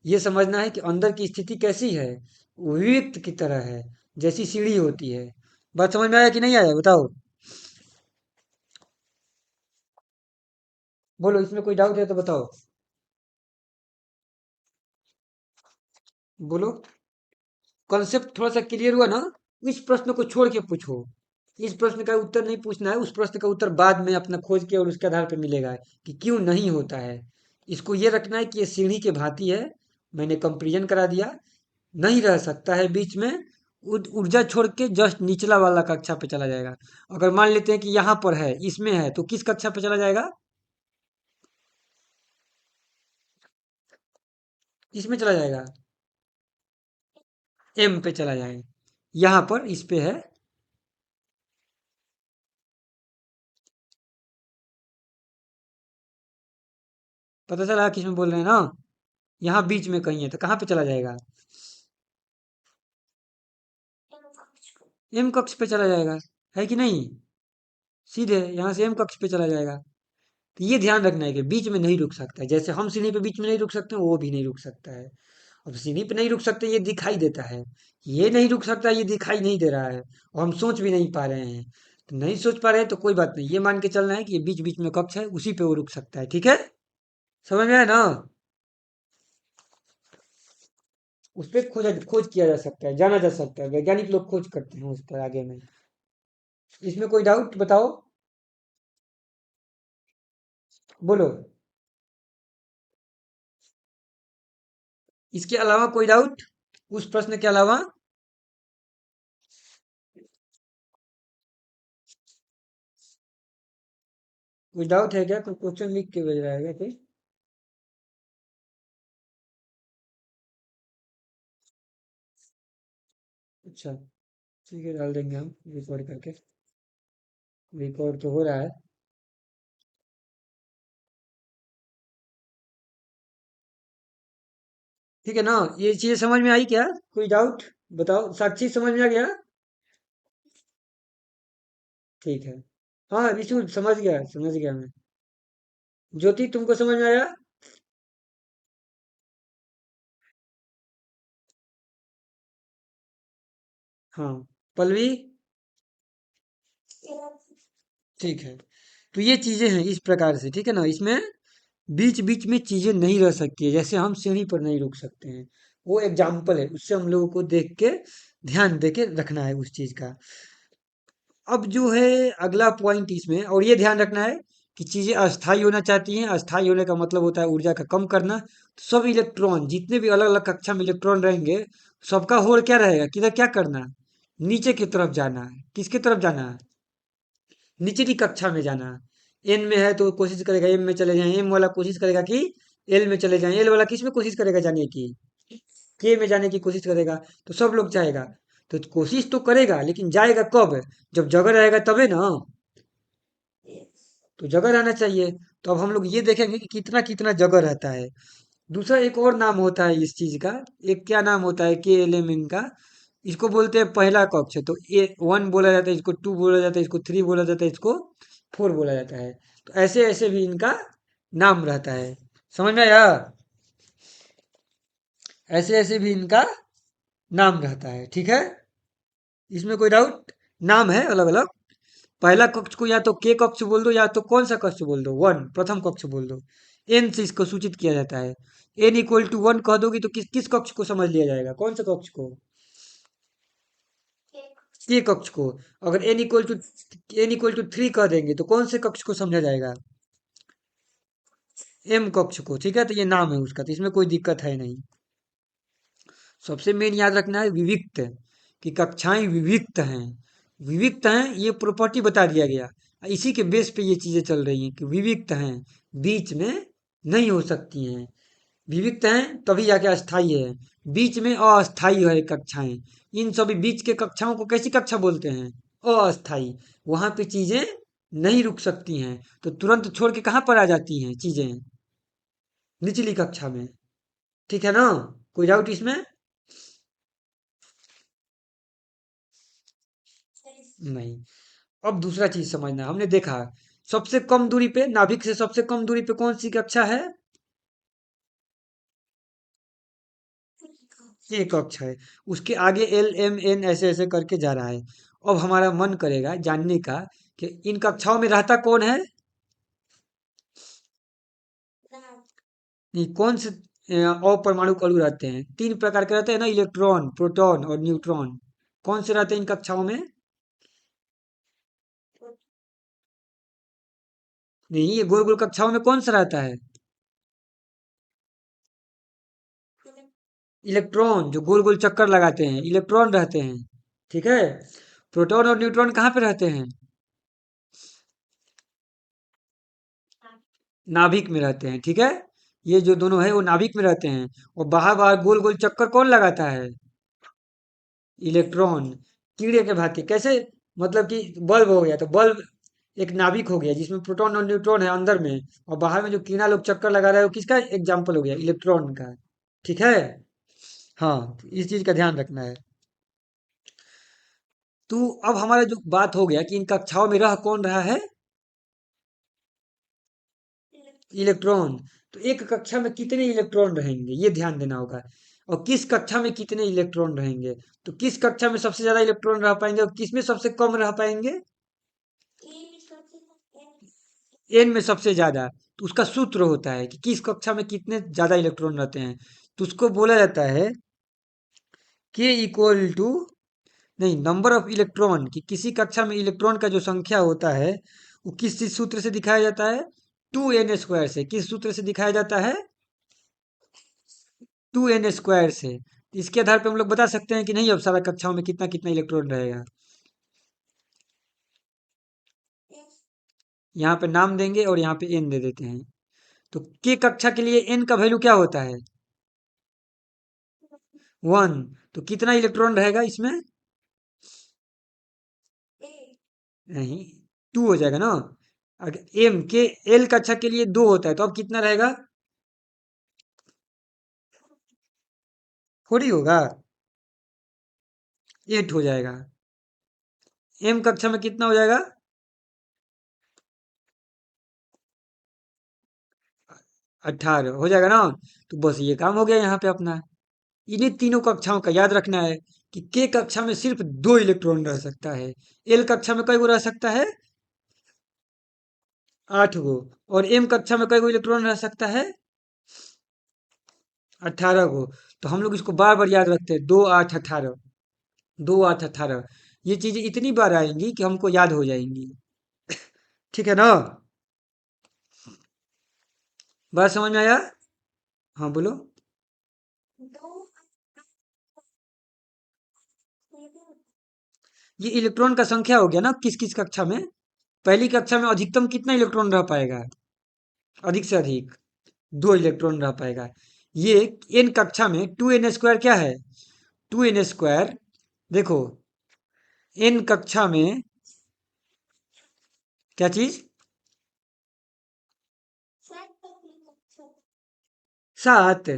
ये समझना है कि अंदर की स्थिति कैसी है, विविक्त की तरह है, जैसी सीढ़ी होती है। बात समझ में आया कि नहीं आया, बताओ। बोलो, इसमें कोई डाउट है तो बताओ। बोलो। कॉन्सेप्ट थोड़ा सा क्लियर हुआ ना? इस प्रश्न को छोड़ के पूछो। इस प्रश्न का उत्तर नहीं पूछना है, उस प्रश्न का उत्तर बाद में अपना खोज के और उसके आधार पर मिलेगा कि क्यों नहीं होता है। इसको ये रखना है कि ये सीढ़ी के भांति है। मैंने कंपेरिजन करा दिया। नहीं रह सकता है बीच में। ऊर्जा छोड़ के जस्ट निचला वाला कक्षा पे चला जाएगा। अगर मान लेते हैं कि यहाँ पर है, इसमें है, तो किस कक्षा पे चला जाएगा? इसमें चला जाएगा। एम पे चला जाएगा। यहाँ पर इस पे है। पता चला किस में बोल रहे हैं ना? यहाँ बीच में कहीं है तो कहाँ पे चला जाएगा? एम कक्ष पे चला जाएगा, है कि नहीं? सीधे यहाँ से एम कक्ष पे चला जाएगा। तो ये ध्यान रखना है कि बीच में नहीं रुक सकता है। जैसे हम सीढ़ी पे बीच में नहीं रुक सकते, वो भी नहीं रुक सकता है। अब सीढ़ी पे नहीं रुक सकते, ये दिखाई देता है। ये नहीं रुक सकता, ये दिखाई नहीं दे रहा है, और हम सोच भी नहीं पा रहे हैं। तो नहीं सोच पा रहे हैं तो कोई बात नहीं, ये मान के चलना है कि ये बीच बीच में कक्ष है, उसी पे वो रुक सकता है। ठीक है? समझ में आया ना? उस पर खोज खोज किया जा सकता है, जाना जा सकता है, वैज्ञानिक लोग खोज करते हैं उस पर आगे में। इसमें कोई डाउट बताओ। बोलो। इसके अलावा कोई डाउट, उस प्रश्न के अलावा? कोई डाउट है क्या? कोई क्वेश्चन लिख के भेज रहा है क्या कोई? अच्छा, ठीक है, डाल देंगे हम रिकॉर्ड करके। रिकॉर्ड तो हो रहा है। ठीक है ना? ये चीज समझ में आई क्या? कोई डाउट बताओ। साक्षी समझ में आ गया? ठीक है। हाँ विशु समझ गया, समझ गया मैं। ज्योति तुमको समझ में आया? हाँ। पल्लवी? ठीक है। तो ये चीजें हैं इस प्रकार से, ठीक है ना? इसमें बीच बीच में चीजें नहीं रह सकती है, जैसे हम सीढ़ी पर नहीं रुक सकते हैं। वो एग्जाम्पल है, उससे हम लोगों को देख के ध्यान दे के रखना है उस चीज का। अब जो है अगला पॉइंट इसमें, और ये ध्यान रखना है कि चीजें अस्थाई होना चाहती हैं। अस्थाई होने का मतलब होता है ऊर्जा का कम करना। तो सब इलेक्ट्रॉन, जितने भी अलग अलग कक्षा में इलेक्ट्रॉन रहेंगे, सबका होड़ क्या रहेगा, किधर क्या करना? नीचे की तरफ जाना है। किसकी तरफ जाना है? नीचे की कक्षा में जाना है। एन में है तो कोशिश करेगा एम में चले जाए, एम वाला कोशिश करेगा कि एल में चले जाए, एल वाला किस में कोशिश करेगा जाने की? के में जाने की कोशिश करेगा। तो सब लोग जाएगा। तो कोशिश तो करेगा, लेकिन जाएगा कब? जब जगह रहेगा तबे ना। तो जगह रहना चाहिए। तो अब हम लोग ये देखेंगे कि कितना कितना जगह रहता है। दूसरा एक और नाम होता है इस चीज का। एक क्या नाम होता है के एल एम इनका? इसको बोलते हैं पहला कक्ष। तो ए वन बोला जाता है, इसको टू बोला जाता है, इसको थ्री बोला जाता है, इसको फोर बोला जाता है। तो ऐसे ऐसे भी इनका नाम रहता है। समझ में आया? ऐसे ऐसे भी इनका नाम रहता है। ठीक है? इसमें कोई डाउट? नाम है अलग अलग। पहला कक्ष को या तो के कक्ष बोल दो, या तो कौन सा कक्ष बोल दो, वन, प्रथम कक्ष बोल दो। एन से इसको सूचित किया जाता है। एन इक्वल टू वन कह दोगे तो किस किस कक्ष को समझ लिया जाएगा, कौन सा कक्ष को? के कक्ष को। अगर एन इक्वल टू थ्री कह देंगे तो कौन से कक्ष को समझा जाएगा? एम कक्ष को। ठीक है, तो ये नाम है उसका, तो इसमें कोई दिक्कत है नहीं। सबसे मेन याद रखना है विविक्त। कि कक्षाएं विविक्त हैं। विविक्त हैं ये प्रॉपर्टी बता दिया गया। इसी के बेस पे ये चीजें चल रही हैं कि विविक्त हैं, बीच में नहीं हो सकती हैं। विविक्त हैं तभी जाके अस्थाई है, बीच में अस्थाई है कक्षाएं। इन सभी बीच के कक्षाओं को कैसी कक्षा बोलते हैं? अस्थाई। वहां पे चीजें नहीं रुक सकती हैं, तो तुरंत छोड़ के कहाँ पर आ जाती हैं चीजें? निचली कक्षा में। ठीक है ना? कोई डाउट इसमें? नहीं। अब दूसरा चीज समझना, हमने देखा सबसे कम दूरी पे, नाभिक से सबसे कम दूरी पे कौन सी कक्षा है? ये कक्षा है। उसके आगे एल एम एन ऐसे ऐसे करके जा रहा है। अब हमारा मन करेगा जानने का कि इन कक्षाओं में रहता कौन है? नहीं, कौन से अपरमाणु अणु रहते हैं? तीन प्रकार के रहते हैं ना, इलेक्ट्रॉन, प्रोटॉन और न्यूट्रॉन। कौन से रहते हैं इन कक्षाओं में? नहीं, ये गोल गोल कक्षाओं में कौन सा रहता है? इलेक्ट्रॉन, जो गोल गोल चक्कर लगाते हैं, इलेक्ट्रॉन रहते हैं। ठीक है। प्रोटॉन और न्यूट्रॉन कहाँ पे रहते हैं? नाभिक में रहते हैं। ठीक है। ये जो दोनों है वो नाभिक में रहते हैं। और बाहर बाहर गोल गोल चक्कर कौन लगाता है? इलेक्ट्रॉन। कीड़े के भांति कैसे? मतलब कि बल्ब हो गया तो बल्ब एक नाभिक हो गया जिसमें प्रोटॉन और न्यूट्रॉन है अंदर में, और बाहर में जो कीड़ा लोग चक्कर लगा रहे हो किसका एग्जाम्पल हो गया? इलेक्ट्रॉन का। ठीक है। हाँ, तो इस चीज का ध्यान रखना है। तो अब हमारा जो बात हो गया कि इन कक्षाओं में रह कौन रहा है? इलेक्ट्रॉन। तो एक कक्षा में कितने इलेक्ट्रॉन रहेंगे ये ध्यान देना होगा। और किस कक्षा में कितने इलेक्ट्रॉन रहेंगे? तो किस कक्षा में सबसे ज्यादा इलेक्ट्रॉन रह पाएंगे और किस में सबसे कम रह पाएंगे? एन में सबसे ज्यादा। तो उसका सूत्र होता है कि किस कक्षा में कितने ज्यादा इलेक्ट्रॉन रहते हैं। तो उसको बोला जाता है के इक्वल टू, नहीं, नंबर ऑफ इलेक्ट्रॉन, कि किसी कक्षा में इलेक्ट्रॉन का जो संख्या होता है वो किस चीज सूत्र से दिखाया जाता है? 2n² से। किस सूत्र से दिखाया जाता है? 2n² से। इसके आधार पे हम लोग बता सकते हैं कि नहीं अब सारा कक्षाओं में कितना कितना इलेक्ट्रॉन रहेगा। यहाँ पे नाम देंगे और यहाँ पे n दे देते हैं। तो के कक्षा के लिए n का वैल्यू क्या होता है? 1। तो कितना इलेक्ट्रॉन रहेगा इसमें? नहीं, 2 हो जाएगा ना। अगर एम के एल कक्षा के लिए 2 होता है तो अब कितना रहेगा? 4 ही होगा। 8 हो जाएगा। एम कक्षा में कितना हो जाएगा? 18 हो जाएगा ना। तो बस ये काम हो गया यहाँ पे अपना। इन्हीं तीनों कक्षाओं का याद रखना है कि के कक्षा में सिर्फ 2 इलेक्ट्रॉन रह सकता है। एल कक्षा में कई गो रह सकता है? 8 गो। और एम कक्षा में कई गो इलेक्ट्रॉन रह सकता है? 18 गो। तो हम लोग इसको बार बार याद रखते हैं, 2 8 18। 2 8 18। ये चीजें इतनी बार आएंगी कि हमको याद हो जाएंगी। ठीक है ना? बात समझ में आया? हाँ बोलो। ये इलेक्ट्रॉन का संख्या हो गया ना, किस किस कक्षा में। पहली कक्षा में अधिकतम कितना इलेक्ट्रॉन रह पाएगा? अधिक से अधिक 2 इलेक्ट्रॉन रह पाएगा। ये एन कक्षा में 2n² क्या है? 2n²। देखो, एन कक्षा में क्या चीज? 7।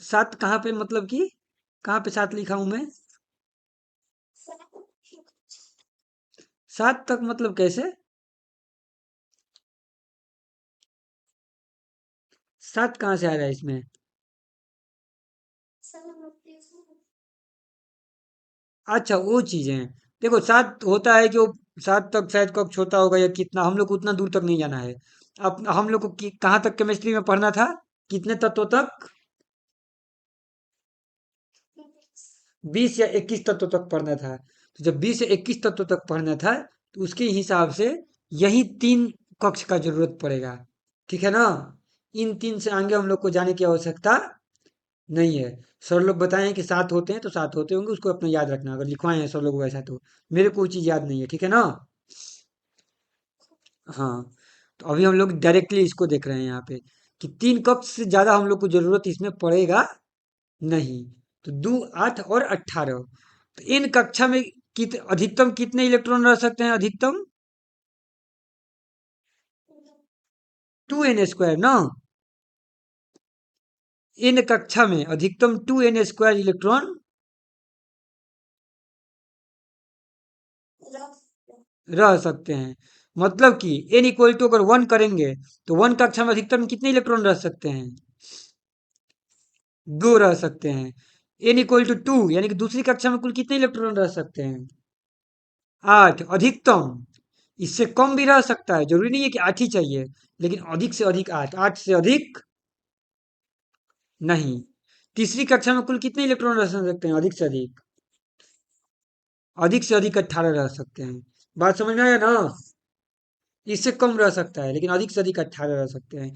7 कहाँ पे, मतलब कि कहाँ पे 7 लिखा हूं मैं? 7 तक मतलब कैसे? 7 कहाँ से आ रहा है इसमें? अच्छा, वो चीजें। देखो, 7 होता है कि वो 7 तक शायद कक्ष होता होगा या कितना, हम लोग को उतना दूर तक नहीं जाना है। अब हम लोग को कहाँ तक केमिस्ट्री में पढ़ना था? कितने तत्वों तक? 20 या 21 तत्वों तक पढ़ना था। तो जब 20 या 21 तत्वों तक पढ़ना था तो उसके हिसाब से यही 3 कक्ष का जरूरत पड़ेगा। ठीक है ना? इन 3 से आगे हम लोग को जाने की आवश्यकता नहीं है। सर लोग बताए हैं कि 7 होते हैं तो 7 होते होंगे, उसको अपना याद रखना, अगर लिखवाए हैं सर लोग वैसा तो। मेरे को कोई चीज़ याद नहीं है, ठीक है ना? हाँ। तो अभी हम लोग डायरेक्टली इसको देख रहे हैं यहाँ पे कि 3 कप से ज़्यादा हम लोग को ज़रूरत इसमें पड़ेगा नहीं। तो 2, 8 और 18। तो इन कक्षा में अधिकतम कितने इलेक्ट्रॉन रह सकते हैं अधिकतम? 2n² ना। इन कक्षा में अधिकतम 2n² इलेक्ट्रॉन रह सकते हैं। मतलब कि n इक्वल टू अगर 1 करेंगे तो 1 कक्षा में अधिकतम कितने इलेक्ट्रॉन रह सकते हैं? 2 रह सकते हैं। n इक्वल टू 2 यानी कि दूसरी कक्षा में कुल कितने इलेक्ट्रॉन रह सकते हैं? 8 अधिकतम। इससे कम भी रह सकता है, जरूरी नहीं है कि 8 ही चाहिए। लेकिन अधिक से अधिक 8, 8 से अधिक नहीं। तीसरी कक्षा में कुल कितने इलेक्ट्रॉन रह सकते हैं अधिक से अधिक? अधिक से अधिक 18 रह सकते हैं। बात समझ में आया ना? इससे कम रह सकता है लेकिन अधिक से अधिक 18 रह सकते हैं।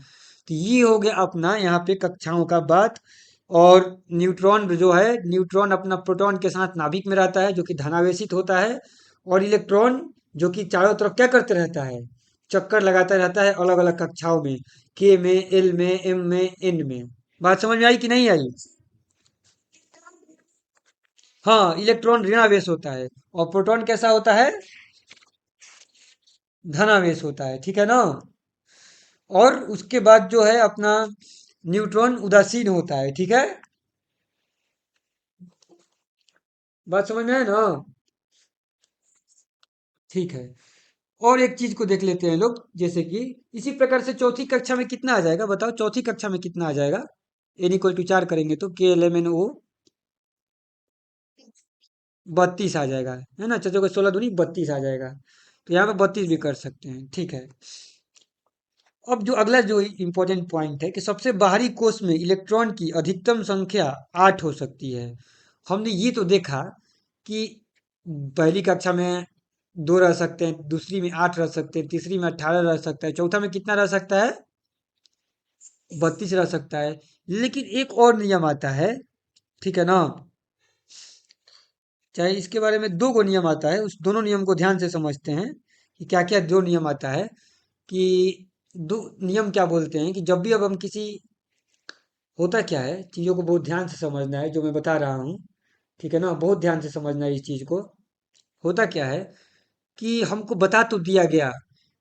तो ये हो गया अपना यहाँ पे कक्षाओं का बात। और न्यूट्रॉन जो है, न्यूट्रॉन अपना प्रोटॉन के साथ नाभिक में रहता है जो कि धनावेशित होता है। और इलेक्ट्रॉन जो कि चारों तरफ क्या करते रहता है? चक्कर लगाता रहता है अलग अलग कक्षाओं में, के में, एल में, एम में, एन में। बात समझ में आई कि नहीं आई? हाँ, इलेक्ट्रॉन ऋणावेश होता है और प्रोटॉन कैसा होता है? धनावेश होता है, ठीक है ना? और उसके बाद जो है अपना न्यूट्रॉन उदासीन होता है, ठीक है? बात समझ में आए ना? ठीक है। और एक चीज को देख लेते हैं लोग, जैसे कि इसी प्रकार से चौथी कक्षा में कितना आ जाएगा, बताओ चौथी कक्षा में कितना आ जाएगा? n इक्वल टू 4 करेंगे तो के एल एम एन ओ 32 आ जाएगा, है ना? चौथों को 16 दूनी 32 आ जाएगा। तो यहाँ पे 32 भी कर सकते हैं, ठीक है। अब जो अगला जो इम्पोर्टेंट पॉइंट है कि सबसे बाहरी कोष में इलेक्ट्रॉन की अधिकतम संख्या 8 हो सकती है। हमने ये तो देखा कि पहली कक्षा में 2 रह सकते हैं, दूसरी में 8 रह सकते हैं, तीसरी में 18 रह सकता है, चौथा में कितना रह सकता है? 32 रह सकता है। लेकिन एक और नियम आता है, ठीक है ना? चाहे इसके बारे में दो गो नियम आता है, उस दोनों नियम को ध्यान से समझते हैं कि क्या क्या दो नियम आता है। कि दो नियम क्या बोलते हैं कि जब भी अब हम किसी, होता क्या है, चीज़ों को बहुत ध्यान से समझना है जो मैं बता रहा हूँ, ठीक है ना? बहुत ध्यान से समझना है इस चीज़ को। होता क्या है कि हमको बता तो दिया गया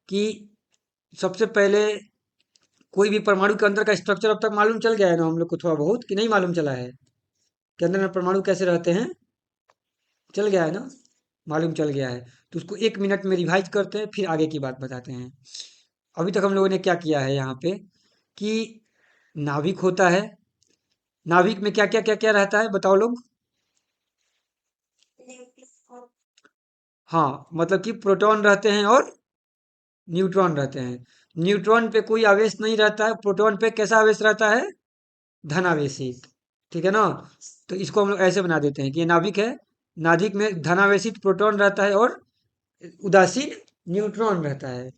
कि सबसे पहले कोई भी परमाणु के अंदर का स्ट्रक्चर अब तक मालूम चल गया है ना हम लोग को, थोड़ा बहुत कि नहीं मालूम चला है कि अंदर में परमाणु कैसे रहते हैं? चल गया है ना? मालूम चल गया है। तो उसको 1 मिनट में रिवाइज करते हैं, फिर आगे की बात बताते हैं। अभी तक हम लोगों ने क्या किया है यहाँ पे कि नाभिक होता है। नाभिक में क्या क्या क्या क्या रहता है बताओ लोग? हाँ, मतलब कि प्रोटॉन रहते हैं और न्यूट्रॉन रहते हैं। न्यूट्रॉन पे कोई आवेश नहीं रहता है, प्रोटॉन पे कैसा आवेश रहता है? धनावेशित, ठीक है ना? तो इसको हम लोग ऐसे बना देते हैं कि ये नाभिक है। नाभिक में धनावेशित प्रोटॉन रहता है और उदासीन न्यूट्रॉन रहता है।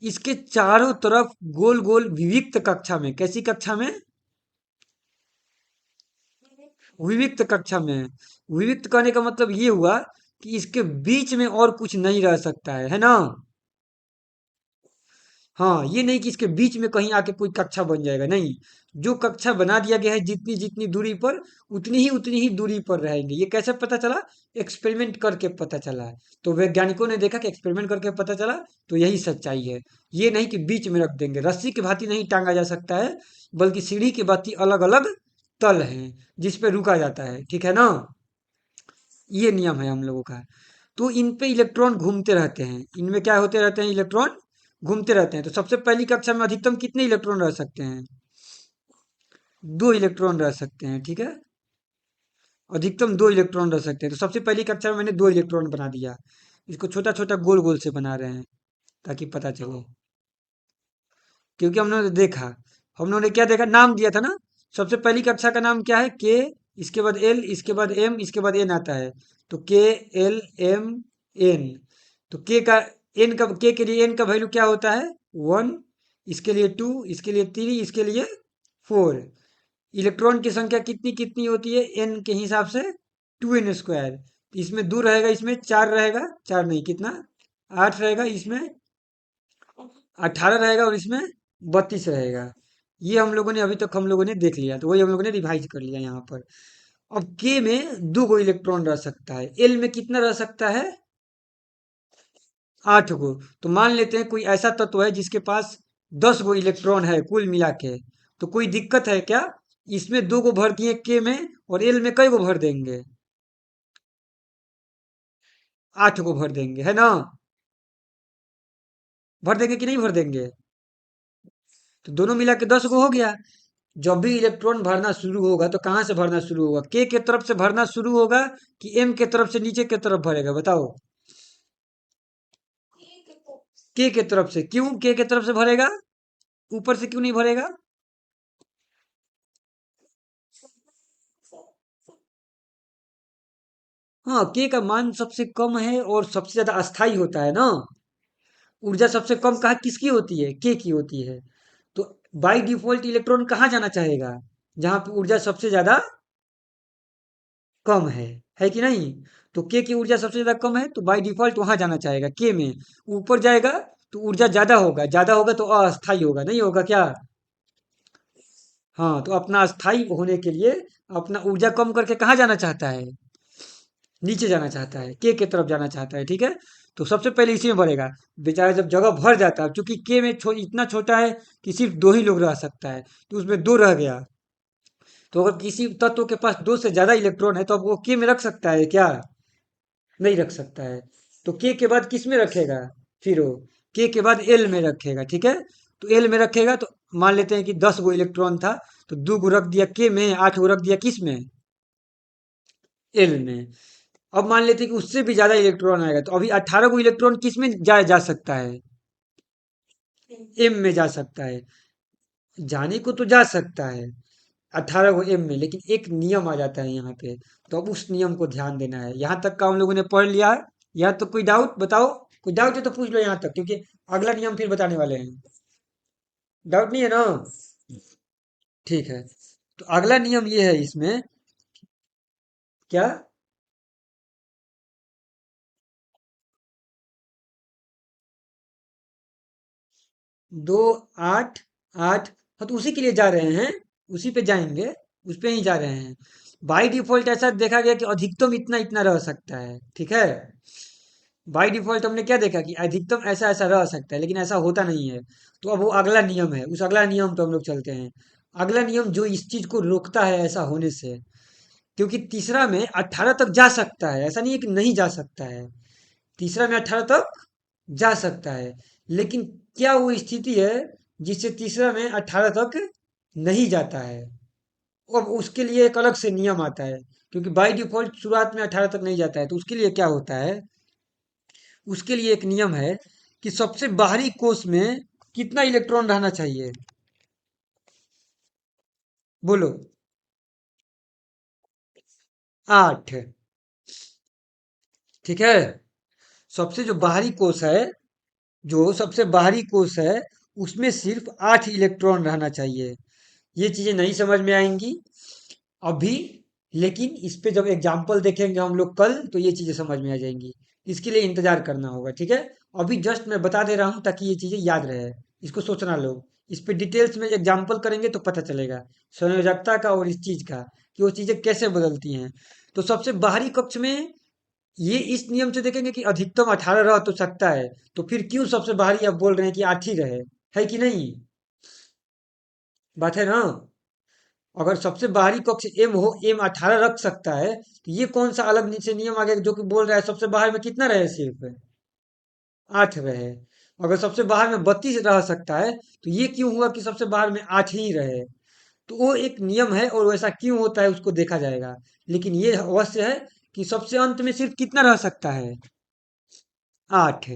इसके चारों तरफ गोल गोल विविक्त कक्षा में, कैसी कक्षा में? विविक्त कक्षा में। विविक्त कहने का मतलब ये हुआ कि इसके बीच में और कुछ नहीं रह सकता है ना? हाँ, ये नहीं कि इसके बीच में कहीं आके कोई कक्षा बन जाएगा, नहीं। जो कक्षा बना दिया गया है जितनी जितनी दूरी पर, उतनी ही दूरी पर रहेंगे। ये कैसे पता चला? एक्सपेरिमेंट करके पता चला है। तो वैज्ञानिकों ने देखा कि एक्सपेरिमेंट करके पता चला, तो यही सच्चाई है। ये नहीं कि बीच में रख देंगे, रस्सी की भांति नहीं टांगा जा सकता है, बल्कि सीढ़ी की भांति अलग अलग तल हैं जिस पे रुका जाता है, ठीक है ना? ये नियम है हम लोगों का। तो इन पे इलेक्ट्रॉन घूमते रहते हैं, इनमें क्या होते रहते हैं? इलेक्ट्रॉन घूमते रहते हैं। तो सबसे पहली कक्षा में अधिकतम कितने इलेक्ट्रॉन रह सकते हैं? 2 इलेक्ट्रॉन रह सकते हैं, ठीक है? अधिकतम 2 इलेक्ट्रॉन रह सकते हैं। तो सबसे पहली कक्षा में मैंने 2 इलेक्ट्रॉन बना दिया। इसको छोटा छोटा गोल गोल से बना रहे हैं ताकि पता चले। क्योंकि हमने देखा, हम लोगों ने क्या देखा, नाम दिया था ना। सबसे पहली कक्षा का नाम क्या है? के, इसके बाद एल, इसके बाद एम, इसके बाद एन आता है। तो के, एल, एम, एन। तो के के लिए एन का वैल्यू क्या होता है? 1। इसके लिए 2, इसके लिए 3, इसके लिए 4। इलेक्ट्रॉन की संख्या कितनी कितनी होती है एन के हिसाब से? 2n²। इसमें 2 रहेगा, इसमें 4 रहेगा, 4 नहीं कितना, 8 रहेगा, इसमें 18 रहेगा और इसमें 32 रहेगा। ये हम लोगों ने अभी तक हम लोगों ने देख लिया, तो वही हम लोगों ने रिवाइज कर लिया यहाँ पर। अब के में 2 गो इलेक्ट्रॉन रह सकता है, एल में कितना रह सकता है? 8 गो। तो मान लेते हैं कोई ऐसा तत्व है जिसके पास 10 गो इलेक्ट्रॉन है कुल मिला के, तो कोई दिक्कत है क्या? इसमें 2 गो भर दिए के में, और एल में कई गो भर देंगे? 8 गो भर देंगे, है ना? भर देंगे कि नहीं भर देंगे? तो दोनों मिला के 10 गो हो गया। जब भी इलेक्ट्रॉन भरना शुरू होगा तो कहाँ से भरना शुरू होगा? के तरफ से भरना शुरू होगा कि एम के तरफ से नीचे के तरफ भरेगा, बताओ? के तरफ से। क्यों के तरफ से भरेगा? ऊपर से क्यों नहीं भरेगा? हाँ, के का मान सबसे कम है और सबसे ज्यादा अस्थाई होता है ना। ऊर्जा सबसे कम कहा किसकी होती है? के की होती है। तो बाय डिफॉल्ट इलेक्ट्रॉन कहाँ जाना चाहेगा? जहां पे ऊर्जा सबसे ज्यादा कम है कि नहीं? तो के की ऊर्जा सबसे ज्यादा कम है तो बाय डिफॉल्ट वहां जाना चाहेगा के में। ऊपर जाएगा तो ऊर्जा ज्यादा होगा, ज्यादा होगा तो अस्थाई होगा, नहीं होगा क्या? हाँ, तो अपना अस्थाई होने के लिए अपना ऊर्जा कम करके कहाँ जाना चाहता है? नीचे जाना चाहता है, के तरफ जाना चाहता है, ठीक है। तो सबसे पहले इसी में बढ़ेगा। बेचारा जब जगह भर जाता है, क्योंकि के में इतना छोटा है कि सिर्फ 2 ही लोग रह सकता है, तो उसमें 2 रह गया। तो अगर किसी तत्व के पास 2 से ज्यादा इलेक्ट्रॉन है तो अब वो के में रख सकता है क्या? नहीं रख सकता है। तो के बाद किस में रखेगा? फिर वो के बाद एल में रखेगा, ठीक है। तो एल में रखेगा तो मान लेते हैं कि 10 गो इलेक्ट्रॉन था, तो 2 गो रख दिया के में, 8 गो रख दिया किस में? एल में। अब मान लेते हैं कि उससे भी ज्यादा इलेक्ट्रॉन आएगा, तो अभी 18 गो इलेक्ट्रॉन किस में जा सकता है? एम में जा सकता है। जाने को तो जा सकता है 18 गो एम में, लेकिन एक नियम आ जाता है यहाँ पे। तो अब उस नियम को ध्यान देना है। यहाँ तक का हम लोगों ने पढ़ लिया है। यहाँ तो कोई डाउट बताओ? कोई डाउट है तो पूछ लो यहाँ तक, क्योंकि अगला नियम फिर बताने वाले हैं। डाउट नहीं है ना? ठीक है। तो अगला नियम ये है इसमें। क्या? 2, 8, 8। हाँ, तो उसी के लिए जा रहे हैं, उसी पे जाएंगे, उस पे ही जा रहे हैं। बाय डिफॉल्ट ऐसा देखा गया कि अधिकतम इतना इतना रह सकता है, ठीक है। बाय डिफॉल्ट हमने क्या देखा कि अधिकतम ऐसा ऐसा रह सकता है, लेकिन ऐसा होता नहीं है। तो अब वो अगला नियम है, उस अगला नियम पे हम लोग चलते हैं। अगला नियम जो इस चीज को रोकता है ऐसा होने से, क्योंकि तीसरा में 18 तक जा सकता है, ऐसा नहीं है कि नहीं जा सकता है। तीसरा में 18 तक जा सकता है, लेकिन क्या वो स्थिति है जिससे तीसरा में 18 तक नहीं जाता है? अब उसके लिए एक अलग से नियम आता है, क्योंकि बाय डिफॉल्ट शुरुआत में 18 तक नहीं जाता है, तो उसके लिए क्या होता है? उसके लिए एक नियम है कि सबसे बाहरी कोश में कितना इलेक्ट्रॉन रहना चाहिए? बोलो। 8। ठीक है। सबसे जो बाहरी कोश है, जो सबसे बाहरी कोश है, उसमें सिर्फ 8 इलेक्ट्रॉन रहना चाहिए। ये चीजें नहीं समझ में आएंगी अभी, लेकिन इस पे जब एग्जाम्पल देखेंगे हम लोग कल तो ये चीजें समझ में आ जाएंगी। इसके लिए इंतजार करना होगा, ठीक है। अभी जस्ट मैं बता दे रहा हूं ताकि ये चीजें याद रहे। इसको सोचना लोग, इस पे डिटेल्स में एग्जाम्पल करेंगे तो पता चलेगा संयोजकता का और इस चीज का, कि वो चीजें कैसे बदलती हैं। तो सबसे बाहरी कक्ष में ये इस नियम से देखेंगे कि अधिकतम 18 रह तो सकता है, तो फिर क्यों सबसे बाहरी आप बोल रहे हैं कि 8 ही रहे? है कि नहीं? बात है ना? अगर सबसे बाहरी कक्ष एम हो, एम 18 रख सकता है, तो ये कौन सा अलग नीचे नियम आ गया जो कि बोल रहा है सबसे बाहर में कितना रहे? सिर्फ 8 रहे। अगर सबसे बाहर में 32 रह सकता है, तो ये क्यों हुआ कि सबसे बाहर में 8 ही रहे? तो वो एक नियम है और वैसा क्यों होता है उसको देखा जाएगा। लेकिन ये अवश्य है कि सबसे अंत में सिर्फ कितना रह सकता है? 8।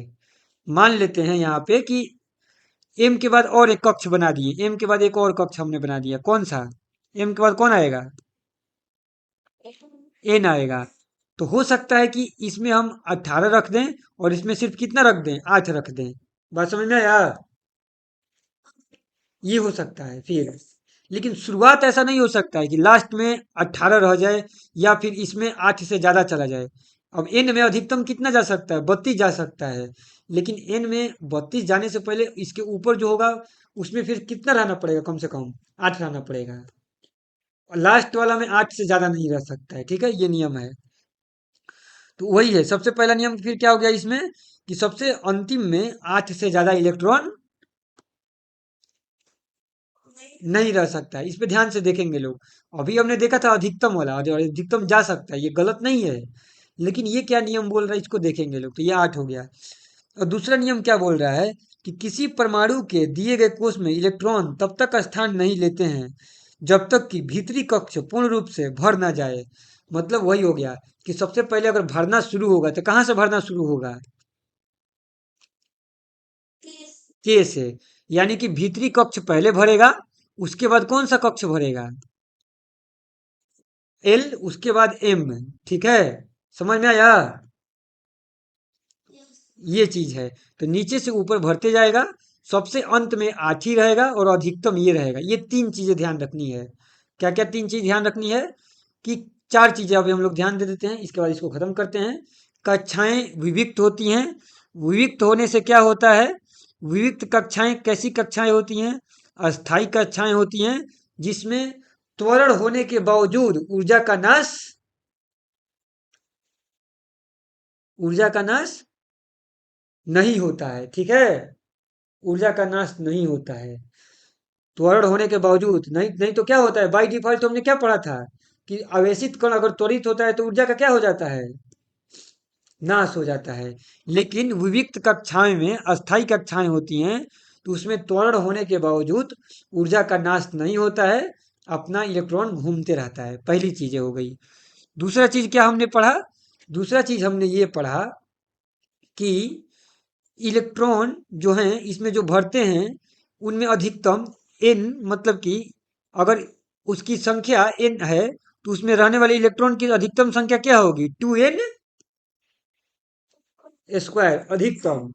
मान लेते हैं यहाँ पे कि एम के बाद और एक कक्ष बना दिए, एम के बाद एक और कक्ष हमने बना दिया, कौन सा? एम के बाद कौन आएगा? एन आएगा। तो हो सकता है कि इसमें हम 18 रख दें और इसमें सिर्फ कितना रख दें? 8 रख दें। बात समझ में आया? ये हो सकता है फिर। लेकिन शुरुआत ऐसा नहीं हो सकता है कि लास्ट में 18 रह जाए या फिर इसमें 8 से ज्यादा चला जाए। अब एन में अधिकतम कितना जा सकता है? 32 जा सकता है। लेकिन एन में 32 जाने से पहले इसके ऊपर जो होगा उसमें फिर कितना रहना पड़ेगा? कम से कम 8 रहना पड़ेगा। और लास्ट वाला में 8 से ज्यादा नहीं रह सकता है। ठीक है, ये नियम है। तो वही है सबसे पहला नियम। फिर क्या हो गया इसमें कि सबसे अंतिम में 8 से ज्यादा इलेक्ट्रॉन नहीं रह सकता है। इस पे ध्यान से देखेंगे लोग। अभी हमने देखा था अधिकतम वाला, और अधिकतम जा सकता है, ये गलत नहीं है। लेकिन ये क्या नियम बोल रहा है इसको देखेंगे लोग। तो ये 8 हो गया। और दूसरा नियम क्या बोल रहा है कि किसी परमाणु के दिए गए कोष में इलेक्ट्रॉन तब तक स्थान नहीं लेते हैं जब तक कि भीतरी कक्ष पूर्ण रूप से भर ना जाए। मतलब वही हो गया कि सबसे पहले अगर भरना शुरू होगा तो कहाँ से भरना शुरू होगा? के से। यानी कि भीतरी कक्ष पहले भरेगा, उसके बाद कौन सा कक्ष भरेगा? एल, उसके बाद एम। ठीक है, समझ में आया? ये चीज है। तो नीचे से ऊपर भरते जाएगा, सबसे अंत में 8 ही रहेगा और अधिकतम ये रहेगा। ये तीन चीजें ध्यान रखनी है। क्या क्या तीन चीज ध्यान रखनी है? कि चार चीजें अभी हम लोग ध्यान दे देते हैं, इसके बाद इसको खत्म करते हैं। कक्षाएं विविक्त होती हैं। विविक्त होने से क्या होता है? विविक्त कक्षाएं कैसी कक्षाएं होती हैं? अस्थाई कक्षाएं होती हैं, जिसमें त्वरण होने के बावजूद ऊर्जा का नाश नहीं होता है। ठीक है, ऊर्जा का नाश नहीं होता है। त्वरण होने के बावजूद नहीं, नहीं तो क्या होता है बाई डिफॉल्ट? हमने क्या पढ़ा था कि आवेशित कण अगर त्वरित होता है तो ऊर्जा का क्या हो जाता है? नाश हो जाता है। लेकिन विविक्त कक्षाएं में अस्थाई कक्षाएं होती हैं, तो उसमें त्वरण होने के बावजूद ऊर्जा का नाश नहीं होता है, अपना इलेक्ट्रॉन घूमते रहता है। पहली चीज हो गई। दूसरा चीज क्या हमने पढ़ा? दूसरा चीज हमने ये पढ़ा कि इलेक्ट्रॉन जो हैं इसमें जो भरते हैं उनमें अधिकतम n, मतलब कि अगर उसकी संख्या n है तो उसमें रहने वाले इलेक्ट्रॉन की अधिकतम संख्या क्या होगी? 2n स्क्वायर अधिकतम।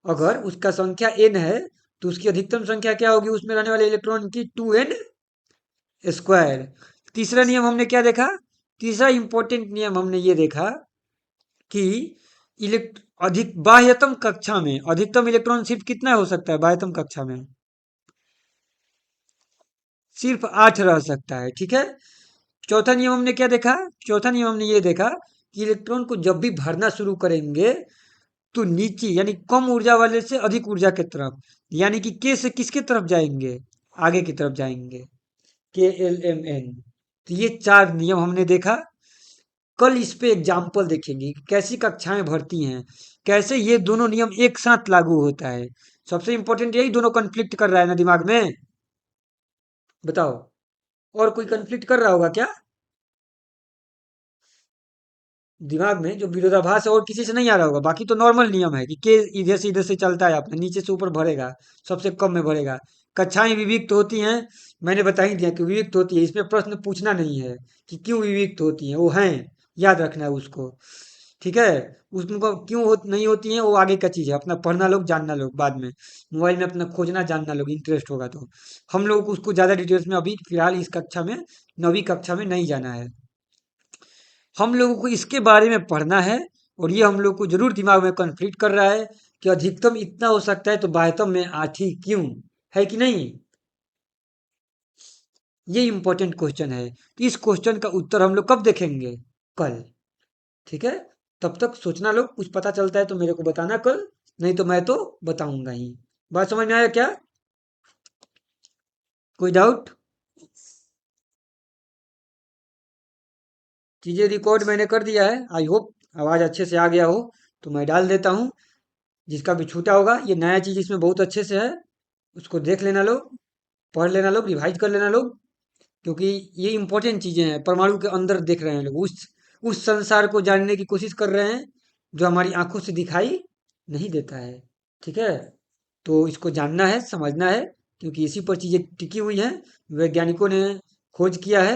अगर उसका संख्या n है तो उसकी अधिकतम संख्या क्या होगी उसमें रहने वाले इलेक्ट्रॉन की? 2n square. तीसरा नियम हमने क्या देखा? तीसरा इंपॉर्टेंट नियम हमने ये देखा कि इलेक्ट अधिक बाह्यतम कक्षा में अधिकतम इलेक्ट्रॉन सिर्फ कितना हो सकता है? बाह्यतम कक्षा में सिर्फ 8 रह सकता है। ठीक है। चौथा नियम हमने क्या देखा? चौथा नियम हमने ये देखा कि इलेक्ट्रॉन को जब भी भरना शुरू करेंगे तो नीचे यानी कम ऊर्जा वाले से अधिक ऊर्जा की तरफ, यानी कि के से किसके तरफ जाएंगे? आगे की तरफ जाएंगे। के एल एम एन। तो ये चार नियम हमने देखा। कल इस पे एग्जाम्पल देखेंगे कि कैसी कक्षाएं भरती हैं, कैसे ये दोनों नियम एक साथ लागू होता है। सबसे इंपॉर्टेंट यही दोनों कन्फ्लिक्ट कर रहा है ना दिमाग में? बताओ, और कोई कन्फ्लिक्ट कर रहा होगा क्या दिमाग में? जो विरोधाभास है और किसी से नहीं आ रहा होगा। बाकी तो नॉर्मल नियम है कि के इधर से चलता है, अपने नीचे से ऊपर भरेगा, सबसे कम में भरेगा। कक्षाएं विविक्त होती हैं, मैंने बता ही दिया कि विविक्त होती है। इसमें प्रश्न पूछना नहीं है कि क्यों विविक्त होती हैं, वो हैं, याद रखना है उसको। ठीक है। उसको नहीं होती हैं वो आगे का चीज है, अपना पढ़ना लोग, जानना लोग बाद में, मोबाइल में अपना खोजना जानना लोग, इंटरेस्ट होगा तो। हम लोग को उसको ज्यादा डिटेल्स में अभी फिलहाल इस कक्षा में, 9वीं कक्षा में नहीं जाना है। हम लोगों को इसके बारे में पढ़ना है। और ये हम लोग को जरूर दिमाग में कन्फ्लिक्ट कर रहा है कि अधिकतम इतना हो सकता है तो बाह्यतम में 8 ही क्यों? है कि नहीं? ये इंपॉर्टेंट क्वेश्चन है। तो इस क्वेश्चन का उत्तर हम लोग कब देखेंगे? कल। ठीक है। तब तक सोचना लोग, कुछ पता चलता है तो मेरे को बताना कल, नहीं तो मैं तो बताऊंगा ही। बात समझ में आया क्या? कोई डाउट? चीजें रिकॉर्ड मैंने कर दिया है, आई होप आवाज अच्छे से आ गया हो। तो मैं डाल देता हूँ। जिसका भी छूटा होगा, ये नया चीज इसमें बहुत अच्छे से है, उसको देख लेना लोग, पढ़ लेना लोग, रिवाइज कर लेना लोग। क्योंकि ये इंपॉर्टेंट चीजें हैं, परमाणु के अंदर देख रहे हैं लोग, उस संसार को जानने की कोशिश कर रहे हैं जो हमारी आंखों से दिखाई नहीं देता है। ठीक है। तो इसको जानना है, समझना है, क्योंकि इसी पर चीजें टिकी हुई हैं। वैज्ञानिकों ने खोज किया है।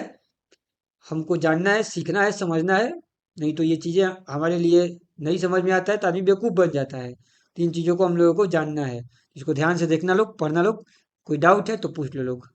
हमको जानना है, सीखना है, समझना है। नहीं तो ये चीजें हमारे लिए नहीं समझ में आता है तो आदमी बेवकूफ बन जाता है। तीन चीजों को हम लोगों को जानना है। इसको ध्यान से देखना लोग, पढ़ना लोग। कोई डाउट है तो पूछ लो लोग।